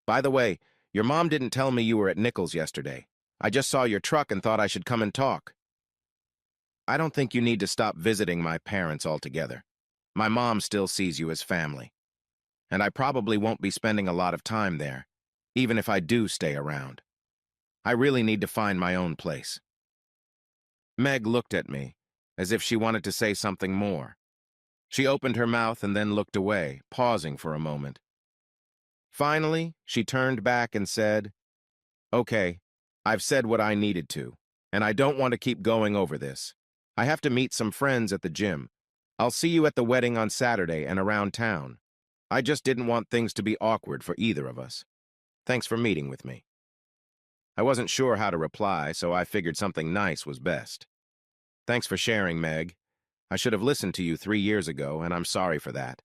By the way, your mom didn't tell me you were at Nichols yesterday. I just saw your truck and thought I should come and talk. I don't think you need to stop visiting my parents altogether. My mom still sees you as family, and I probably won't be spending a lot of time there, even if I do stay around. I really need to find my own place. Meg looked at me, as if she wanted to say something more. She opened her mouth and then looked away, pausing for a moment. Finally, she turned back and said, "Okay, I've said what I needed to, and I don't want to keep going over this. I have to meet some friends at the gym. I'll see you at the wedding on Saturday and around town. I just didn't want things to be awkward for either of us. Thanks for meeting with me." I wasn't sure how to reply, so I figured something nice was best. "Thanks for sharing, Meg. I should have listened to you 3 years ago, and I'm sorry for that."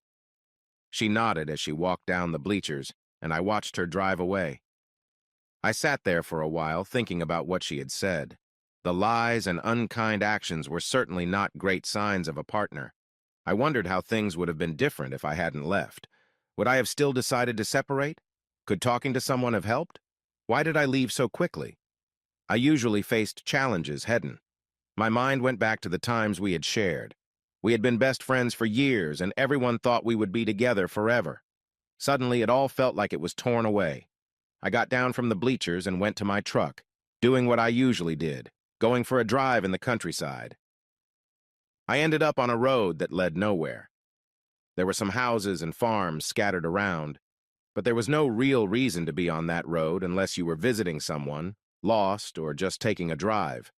She nodded as she walked down the bleachers, and I watched her drive away. I sat there for a while thinking about what she had said. The lies and unkind actions were certainly not great signs of a partner. I wondered how things would have been different if I hadn't left. Would I have still decided to separate? Could talking to someone have helped? Why did I leave so quickly? I usually faced challenges head-on. My mind went back to the times we had shared. We had been best friends for years, and everyone thought we would be together forever. Suddenly, it all felt like it was torn away. I got down from the bleachers and went to my truck, doing what I usually did, going for a drive in the countryside. I ended up on a road that led nowhere. There were some houses and farms scattered around, but there was no real reason to be on that road unless you were visiting someone, lost, or just taking a drive.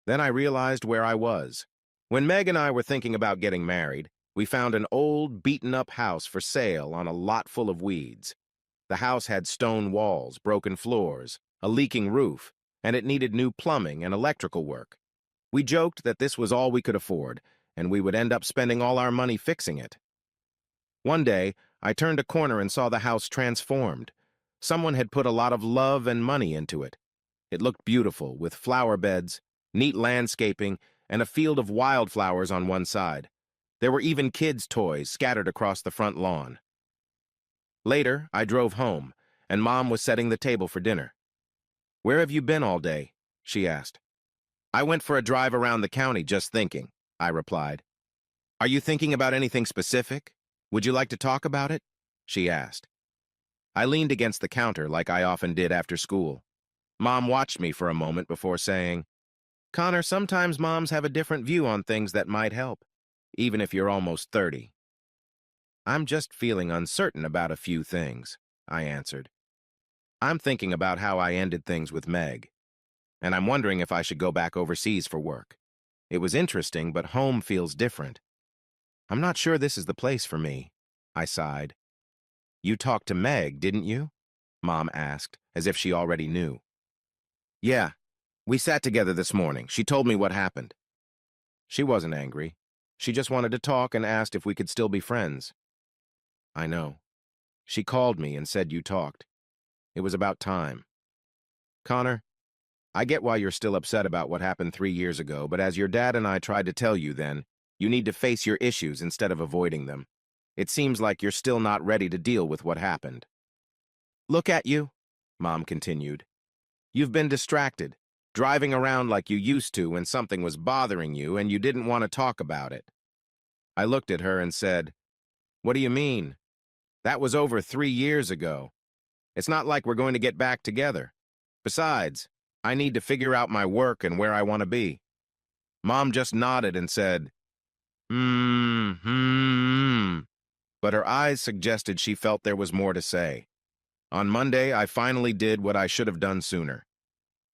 Then I realized where I was. When Meg and I were thinking about getting married, we found an old, beaten-up house for sale on a lot full of weeds. The house had stone walls, broken floors, a leaking roof, and it needed new plumbing and electrical work. We joked that this was all we could afford, and we would end up spending all our money fixing it. One day, I turned a corner and saw the house transformed. Someone had put a lot of love and money into it. It looked beautiful, with flower beds, neat landscaping, and a field of wildflowers on one side. There were even kids' toys scattered across the front lawn. Later, I drove home, and Mom was setting the table for dinner. "Where have you been all day?" she asked. "I went for a drive around the county just thinking," I replied. "Are you thinking about anything specific? Would you like to talk about it?" she asked. I leaned against the counter like I often did after school. Mom watched me for a moment before saying, "Connor, sometimes moms have a different view on things that might help, even if you're almost 30. "I'm just feeling uncertain about a few things," I answered. "I'm thinking about how I ended things with Meg, and I'm wondering if I should go back overseas for work. It was interesting, but home feels different. I'm not sure this is the place for me," I sighed. "You talked to Meg, didn't you?" Mom asked, as if she already knew. "Yeah, we sat together this morning. She told me what happened." She wasn't angry. She just wanted to talk and asked if we could still be friends. "I know. She called me and said you talked. It was about time. Connor, I get why you're still upset about what happened 3 years ago, but as your dad and I tried to tell you then, you need to face your issues instead of avoiding them. It seems like you're still not ready to deal with what happened." "Look at you," Mom continued. "You've been distracted, driving around like you used to when something was bothering you and you didn't want to talk about it." I looked at her and said, "What do you mean? That was over 3 years ago. It's not like we're going to get back together. Besides, I need to figure out my work and where I want to be." Mom just nodded and said, but her eyes suggested she felt there was more to say. On Monday, I finally did what I should have done sooner.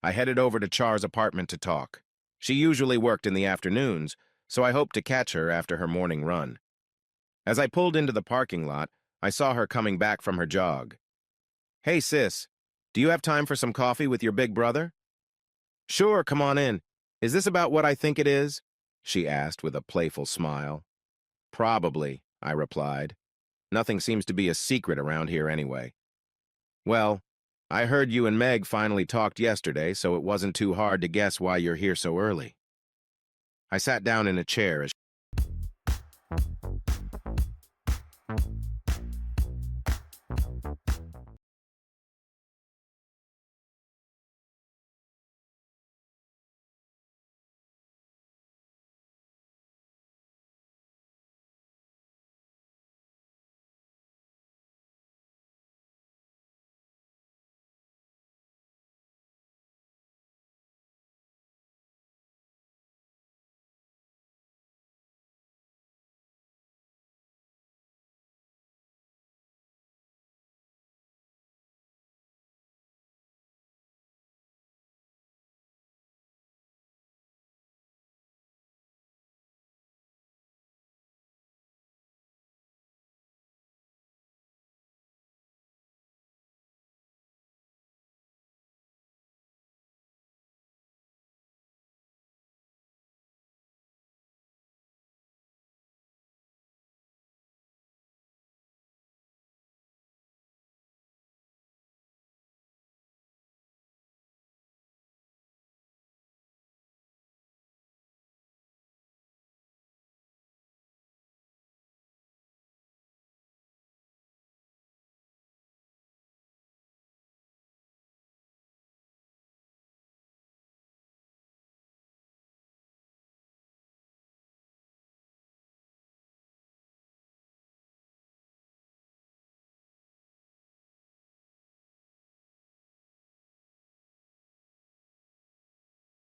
I headed over to Char's apartment to talk. She usually worked in the afternoons, so I hoped to catch her after her morning run. As I pulled into the parking lot, I saw her coming back from her jog. "Hey, sis, do you have time for some coffee with your big brother?" "Sure, come on in. Is this about what I think it is?" she asked with a playful smile. "Probably," I replied. "Nothing seems to be a secret around here anyway." "Well, I heard you and Meg finally talked yesterday, so it wasn't too hard to guess why you're here so early." I sat down in a chair as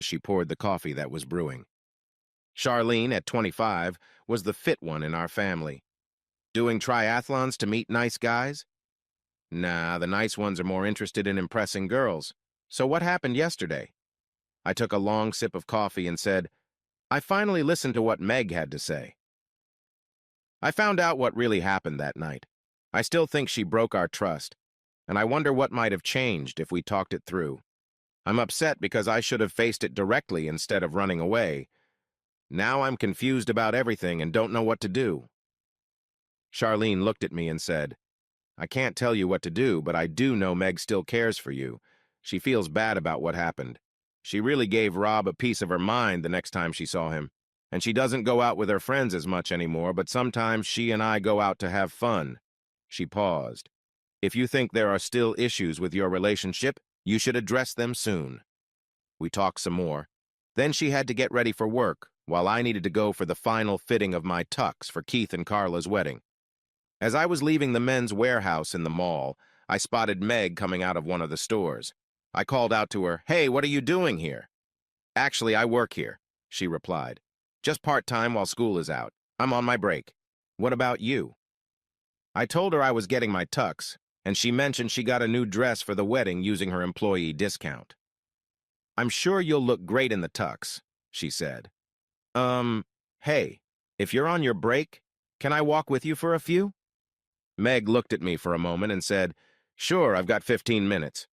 she poured the coffee that was brewing. Charlene, at 25, was the fit one in our family. Doing triathlons to meet nice guys? Nah, the nice ones are more interested in impressing girls. So what happened yesterday? I took a long sip of coffee and said, I finally listened to what Meg had to say. I found out what really happened that night. I still think she broke our trust, and I wonder what might have changed if we talked it through. I'm upset because I should have faced it directly instead of running away. Now I'm confused about everything and don't know what to do. Charlene looked at me and said, I can't tell you what to do, but I do know Meg still cares for you. She feels bad about what happened. She really gave Rob a piece of her mind the next time she saw him. And she doesn't go out with her friends as much anymore, but sometimes she and I go out to have fun. She paused. If you think there are still issues with your relationship, you should address them soon. We talked some more. Then she had to get ready for work, while I needed to go for the final fitting of my tux for Keith and Carla's wedding. As I was leaving the men's warehouse in the mall, I spotted Meg coming out of one of the stores. I called out to her, Hey, what are you doing here? Actually, I work here, she replied. Just part-time while school is out. I'm on my break. What about you? I told her I was getting my tux, and she mentioned she got a new dress for the wedding using her employee discount. I'm sure you'll look great in the tux, she said. Hey, if you're on your break, can I walk with you for a few? Meg looked at me for a moment and said, Sure, I've got 15 minutes.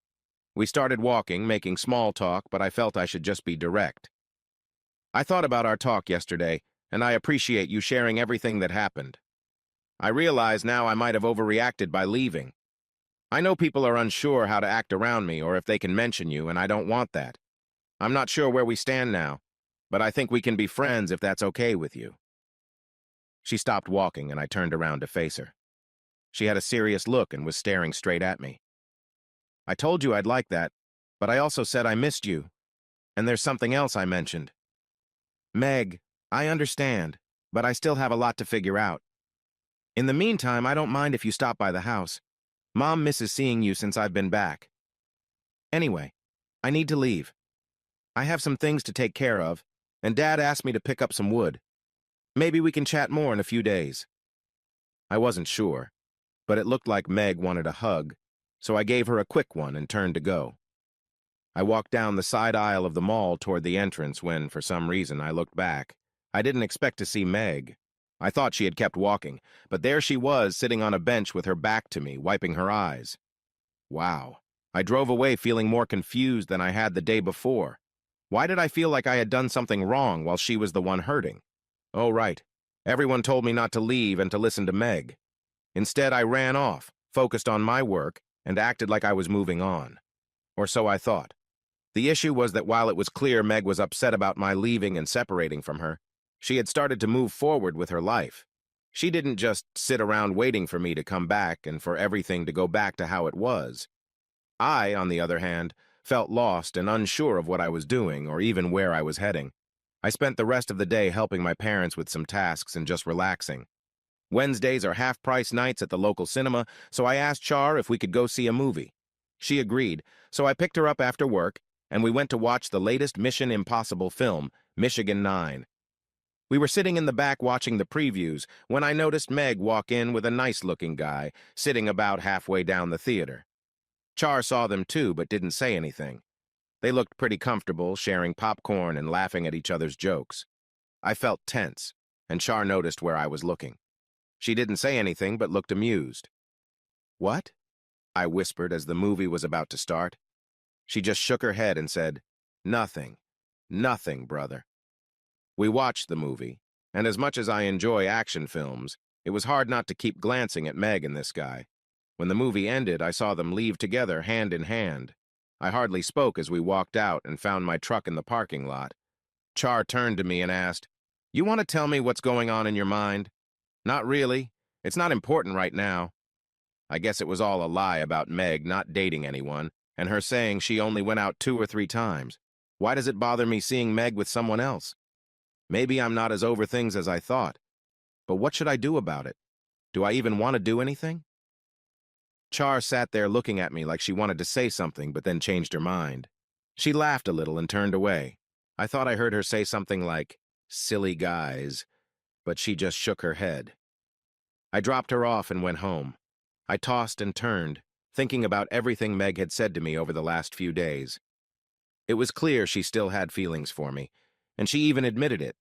We started walking, making small talk, but I felt I should just be direct. I thought about our talk yesterday, and I appreciate you sharing everything that happened. I realize now I might have overreacted by leaving. I know people are unsure how to act around me or if they can mention you, and I don't want that. I'm not sure where we stand now, but I think we can be friends if that's okay with you. She stopped walking, and I turned around to face her. She had a serious look and was staring straight at me. I told you I'd like that, but I also said I missed you. And there's something else I mentioned. Meg, I understand, but I still have a lot to figure out. In the meantime, I don't mind if you stop by the house. Mom misses seeing you since I've been back. Anyway, I need to leave. I have some things to take care of, and Dad asked me to pick up some wood. Maybe we can chat more in a few days. I wasn't sure, but it looked like Meg wanted a hug, so I gave her a quick one and turned to go. I walked down the side aisle of the mall toward the entrance when, for some reason, I looked back. I didn't expect to see Meg. I thought she had kept walking, but there she was, sitting on a bench with her back to me, wiping her eyes. Wow. I drove away feeling more confused than I had the day before. Why did I feel like I had done something wrong while she was the one hurting? Oh, right. Everyone told me not to leave and to listen to Meg. Instead, I ran off, focused on my work, and acted like I was moving on. Or so I thought. The issue was that while it was clear Meg was upset about my leaving and separating from her, she had started to move forward with her life. She didn't just sit around waiting for me to come back and for everything to go back to how it was. I, on the other hand, felt lost and unsure of what I was doing or even where I was heading. I spent the rest of the day helping my parents with some tasks and just relaxing. Wednesdays are half-price nights at the local cinema, so I asked Char if we could go see a movie. She agreed, so I picked her up after work, and we went to watch the latest Mission Impossible film, Michigan 9. We were sitting in the back watching the previews when I noticed Meg walk in with a nice-looking guy sitting about halfway down the theater. Char saw them too, but didn't say anything. They looked pretty comfortable, sharing popcorn and laughing at each other's jokes. I felt tense, and Char noticed where I was looking. She didn't say anything, but looked amused. "What?" I whispered as the movie was about to start. She just shook her head and said, "Nothing. Nothing, brother." We watched the movie, and as much as I enjoy action films, it was hard not to keep glancing at Meg and this guy. When the movie ended, I saw them leave together hand in hand. I hardly spoke as we walked out and found my truck in the parking lot. Char turned to me and asked, "You want to tell me what's going on in your mind?" "Not really. It's not important right now." I guess it was all a lie about Meg not dating anyone, and her saying she only went out 2 or 3 times. Why does it bother me seeing Meg with someone else? Maybe I'm not as over things as I thought. But what should I do about it? Do I even want to do anything? Char sat there looking at me like she wanted to say something, but then changed her mind. She laughed a little and turned away. I thought I heard her say something like, "Silly guys," but she just shook her head. I dropped her off and went home. I tossed and turned, thinking about everything Meg had said to me over the last few days. It was clear she still had feelings for me, and she even admitted it.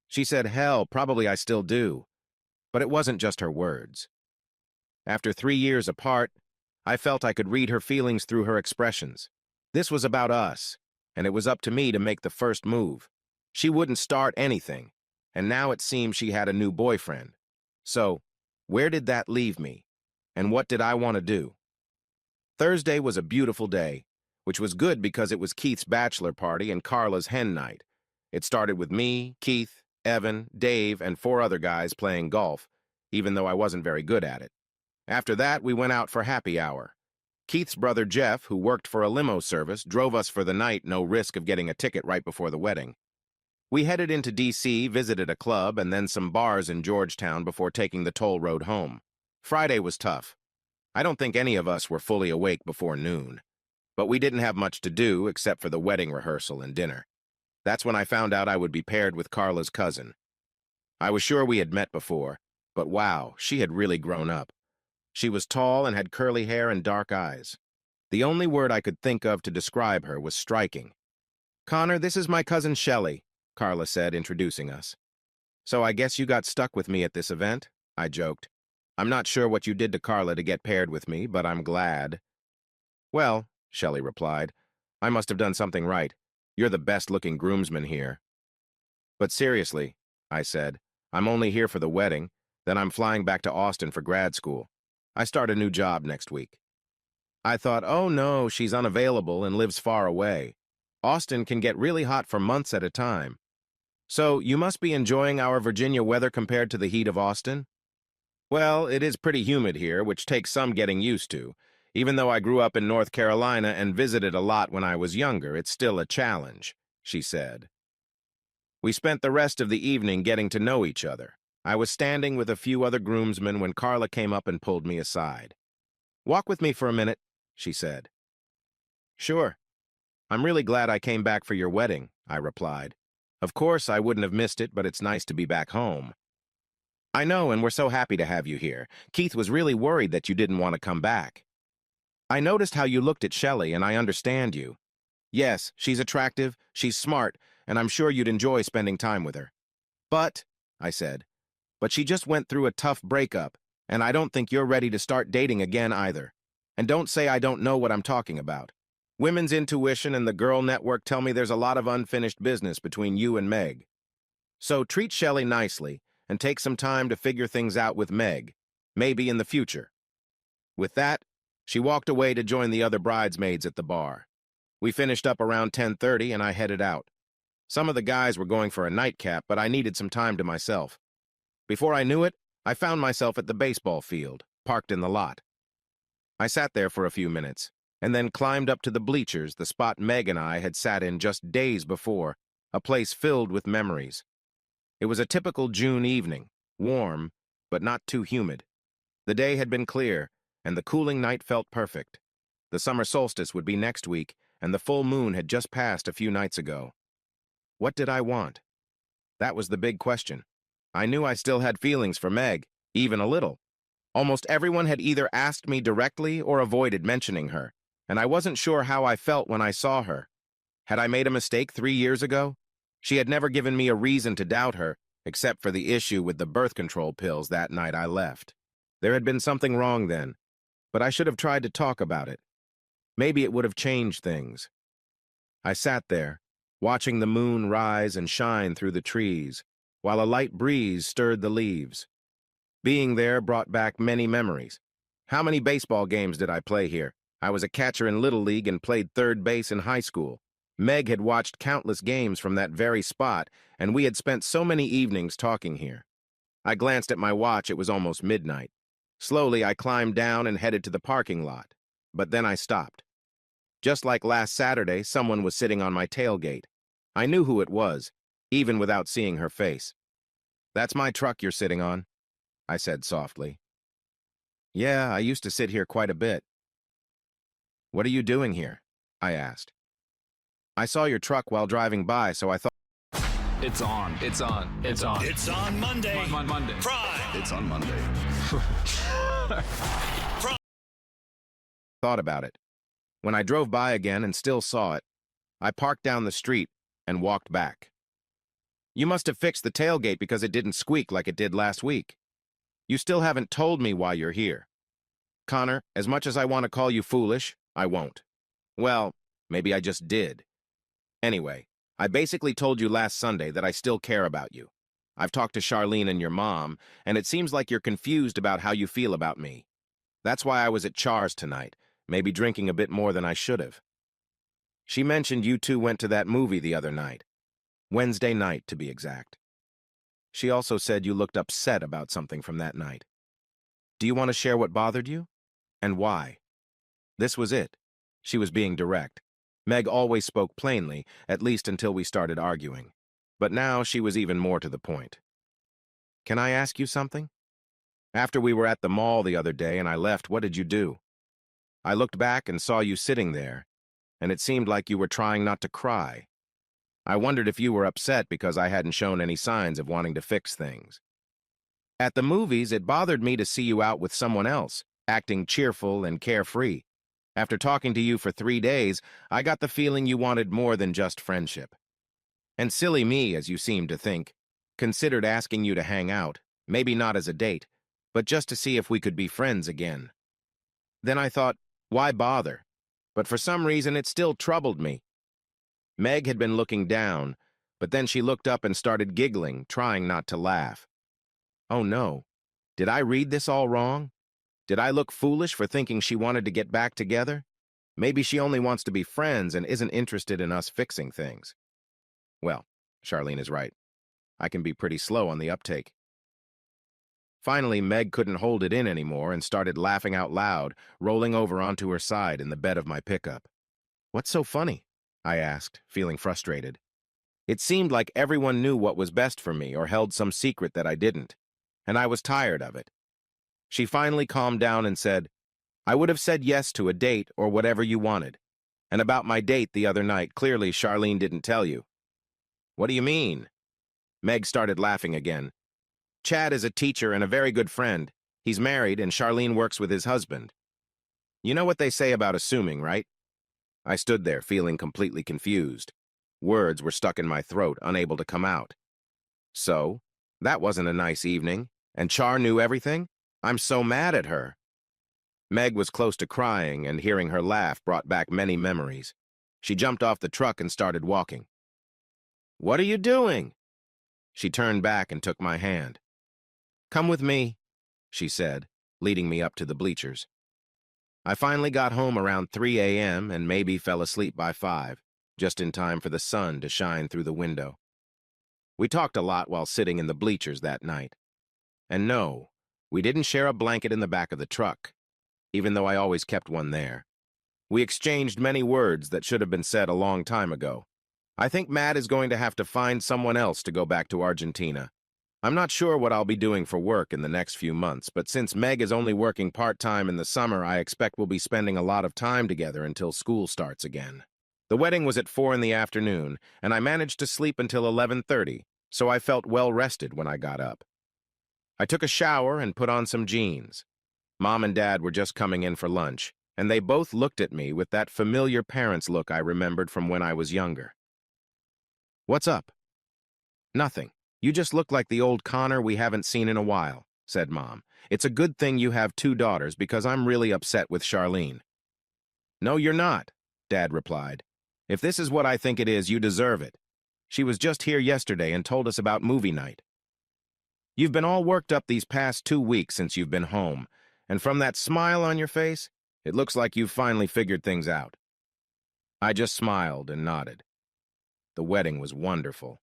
She said, "Hell, probably I still do." But it wasn't just her words. After 3 years apart, I felt I could read her feelings through her expressions. This was about us, and it was up to me to make the first move. She wouldn't start anything, and now it seemed she had a new boyfriend. So, where did that leave me? And what did I want to do? Thursday was a beautiful day, which was good because it was Keith's bachelor party and Carla's hen night. It started with me, Keith, Evan, Dave, and 4 other guys playing golf, even though I wasn't very good at it. After that, we went out for happy hour. Keith's brother Jeff, who worked for a limo service, drove us for the night, no risk of getting a ticket right before the wedding. We headed into D.C., visited a club, and then some bars in Georgetown before taking the toll road home. Friday was tough. I don't think any of us were fully awake before noon. But we didn't have much to do except for the wedding rehearsal and dinner. That's when I found out I would be paired with Carla's cousin. I was sure we had met before, but wow, she had really grown up. She was tall and had curly hair and dark eyes. The only word I could think of to describe her was striking. "Connor, this is my cousin Shelley," Carla said, introducing us. "So I guess you got stuck with me at this event?" I joked. "I'm not sure what you did to Carla to get paired with me, but I'm glad." "Well," Shelley replied, "I must have done something right. You're the best-looking groomsman here." "But seriously," I said, "I'm only here for the wedding, then I'm flying back to Austin for grad school. I start a new job next week." I thought, oh no, she's unavailable and lives far away. Austin can get really hot for months at a time. "So you must be enjoying our Virginia weather compared to the heat of Austin?" "Well, it is pretty humid here, which takes some getting used to. Even though I grew up in North Carolina and visited a lot when I was younger, it's still a challenge," she said. We spent the rest of the evening getting to know each other. I was standing with a few other groomsmen when Carla came up and pulled me aside. "Walk with me for a minute," she said. "Sure. I'm really glad I came back for your wedding," I replied. "Of course, I wouldn't have missed it, but it's nice to be back home." "I know, and we're so happy to have you here. Keith was really worried that you didn't want to come back." "I noticed how you looked at Shelley, and I understand you. Yes, she's attractive, she's smart, and I'm sure you'd enjoy spending time with her." "But," I said, but she just went through a tough breakup, and I don't think you're ready to start dating again either. And don't say I don't know what I'm talking about. Women's intuition and the girl network tell me there's a lot of unfinished business between you and Meg. So treat Shelley nicely and take some time to figure things out with Meg, maybe in the future. With that, she walked away to join the other bridesmaids at the bar. We finished up around 10:30 and I headed out. Some of the guys were going for a nightcap, but I needed some time to myself. Before I knew it, I found myself at the baseball field, parked in the lot. I sat there for a few minutes, and then climbed up to the bleachers, the spot Meg and I had sat in just days before, a place filled with memories. It was a typical June evening, warm, but not too humid. The day had been clear, and the cooling night felt perfect. The summer solstice would be next week, and the full moon had just passed a few nights ago. What did I want? That was the big question. I knew I still had feelings for Meg, even a little. Almost everyone had either asked me directly or avoided mentioning her, and I wasn't sure how I felt when I saw her. Had I made a mistake 3 years ago? She had never given me a reason to doubt her, except for the issue with the birth control pills that night I left. There had been something wrong then, but I should have tried to talk about it. Maybe it would have changed things. I sat there, watching the moon rise and shine through the trees, while a light breeze stirred the leaves. Being there brought back many memories. How many baseball games did I play here? I was a catcher in Little League and played third base in high school. Meg had watched countless games from that very spot, and we had spent so many evenings talking here. I glanced at my watch. It was almost midnight. Slowly, I climbed down and headed to the parking lot, but then I stopped. Just like last Saturday, someone was sitting on my tailgate. I knew who it was, even without seeing her face. "That's my truck you're sitting on," I said softly. "Yeah, I used to sit here quite a bit." "What are you doing here?" I asked. "I saw your truck while driving by, so I thought..." It's on. It's on. It's on. It's on Monday. Monday. Prime. It's on Monday. thought about it. When I drove by again and still saw it, I parked down the street and walked back. "You must have fixed the tailgate because it didn't squeak like it did last week. You still haven't told me why you're here." "Connor, as much as I want to call you foolish, I won't." "Well, maybe I just did. Anyway, I basically told you last Sunday that I still care about you. I've talked to Charlene and your mom, and it seems like you're confused about how you feel about me. That's why I was at Char's tonight, maybe drinking a bit more than I should have. She mentioned you two went to that movie the other night. Wednesday night, to be exact. She also said you looked upset about something from that night. Do you want to share what bothered you? And why?" This was it. She was being direct. Meg always spoke plainly, at least until we started arguing. But now she was even more to the point. "Can I ask you something? After we were at the mall the other day and I left, what did you do? I looked back and saw you sitting there, and it seemed like you were trying not to cry. I wondered if you were upset because I hadn't shown any signs of wanting to fix things. At the movies, it bothered me to see you out with someone else, acting cheerful and carefree. After talking to you for 3 days, I got the feeling you wanted more than just friendship. And silly me, as you seem to think, considered asking you to hang out, maybe not as a date, but just to see if we could be friends again. Then I thought, why bother? But for some reason, it still troubled me." Meg had been looking down, but then she looked up and started giggling, trying not to laugh. Oh no, did I read this all wrong? Did I look foolish for thinking she wanted to get back together? Maybe she only wants to be friends and isn't interested in us fixing things. Well, Charlene is right. I can be pretty slow on the uptake. Finally, Meg couldn't hold it in anymore and started laughing out loud, rolling over onto her side in the bed of my pickup. "What's so funny?" I asked, feeling frustrated. It seemed like everyone knew what was best for me or held some secret that I didn't, and I was tired of it. She finally calmed down and said, "I would have said yes to a date or whatever you wanted. And about my date the other night, clearly Charlene didn't tell you." "What do you mean?" Meg started laughing again. "Chad is a teacher and a very good friend. He's married and Charlene works with his husband. You know what they say about assuming, right?" I stood there feeling completely confused. Words were stuck in my throat, unable to come out. "So? That wasn't a nice evening. And Char knew everything? I'm so mad at her. Meg was close to crying, and hearing her laugh brought back many memories. She jumped off the truck and started walking. "What are you doing?" She turned back and took my hand. "Come with me," she said, leading me up to the bleachers. I finally got home around 3 a.m. and maybe fell asleep by 5, just in time for the sun to shine through the window. We talked a lot while sitting in the bleachers that night. And no, we didn't share a blanket in the back of the truck, even though I always kept one there. We exchanged many words that should have been said a long time ago. I think Matt is going to have to find someone else to go back to Argentina. I'm not sure what I'll be doing for work in the next few months, but since Meg is only working part-time in the summer, I expect we'll be spending a lot of time together until school starts again. The wedding was at 4 in the afternoon, and I managed to sleep until 11:30, so I felt well-rested when I got up. I took a shower and put on some jeans. Mom and Dad were just coming in for lunch, and they both looked at me with that familiar parents' look I remembered from when I was younger. "What's up?" "Nothing. You just look like the old Connor we haven't seen in a while," said Mom. "It's a good thing you have 2 daughters because I'm really upset with Charlene." "No, you're not," Dad replied. "If this is what I think it is, you deserve it. She was just here yesterday and told us about movie night. You've been all worked up these past 2 weeks since you've been home, and from that smile on your face, it looks like you've finally figured things out." I just smiled and nodded. The wedding was wonderful.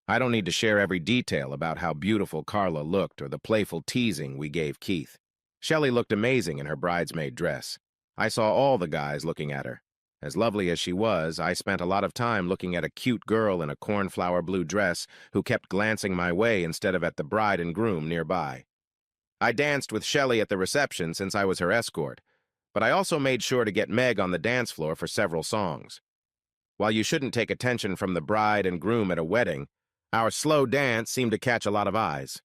I don't need to share every detail about how beautiful Carla looked or the playful teasing we gave Keith. Shelley looked amazing in her bridesmaid dress. I saw all the guys looking at her. As lovely as she was, I spent a lot of time looking at a cute girl in a cornflower blue dress who kept glancing my way instead of at the bride and groom nearby. I danced with Shelley at the reception since I was her escort, but I also made sure to get Meg on the dance floor for several songs. While you shouldn't take attention from the bride and groom at a wedding, our slow dance seemed to catch a lot of eyes.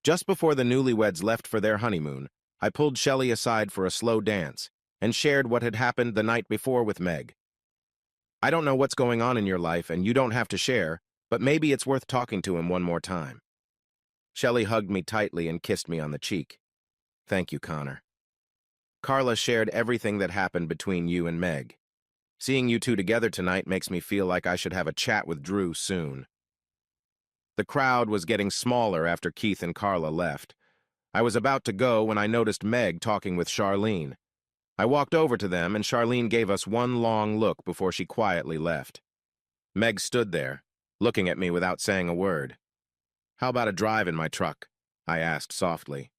Just before the newlyweds left for their honeymoon, I pulled Shelley aside for a slow dance and shared what had happened the night before with Meg. "I don't know what's going on in your life, and you don't have to share, but maybe it's worth talking to him one more time." Shelley hugged me tightly and kissed me on the cheek. "Thank you, Connor." "Carla shared everything that happened between you and Meg. Seeing you two together tonight makes me feel like I should have a chat with Drew soon." The crowd was getting smaller after Keith and Carla left. I was about to go when I noticed Meg talking with Charlene. I walked over to them, and Charlene gave us one long look before she quietly left. Meg stood there, looking at me without saying a word. "How about a drive in my truck?" I asked softly.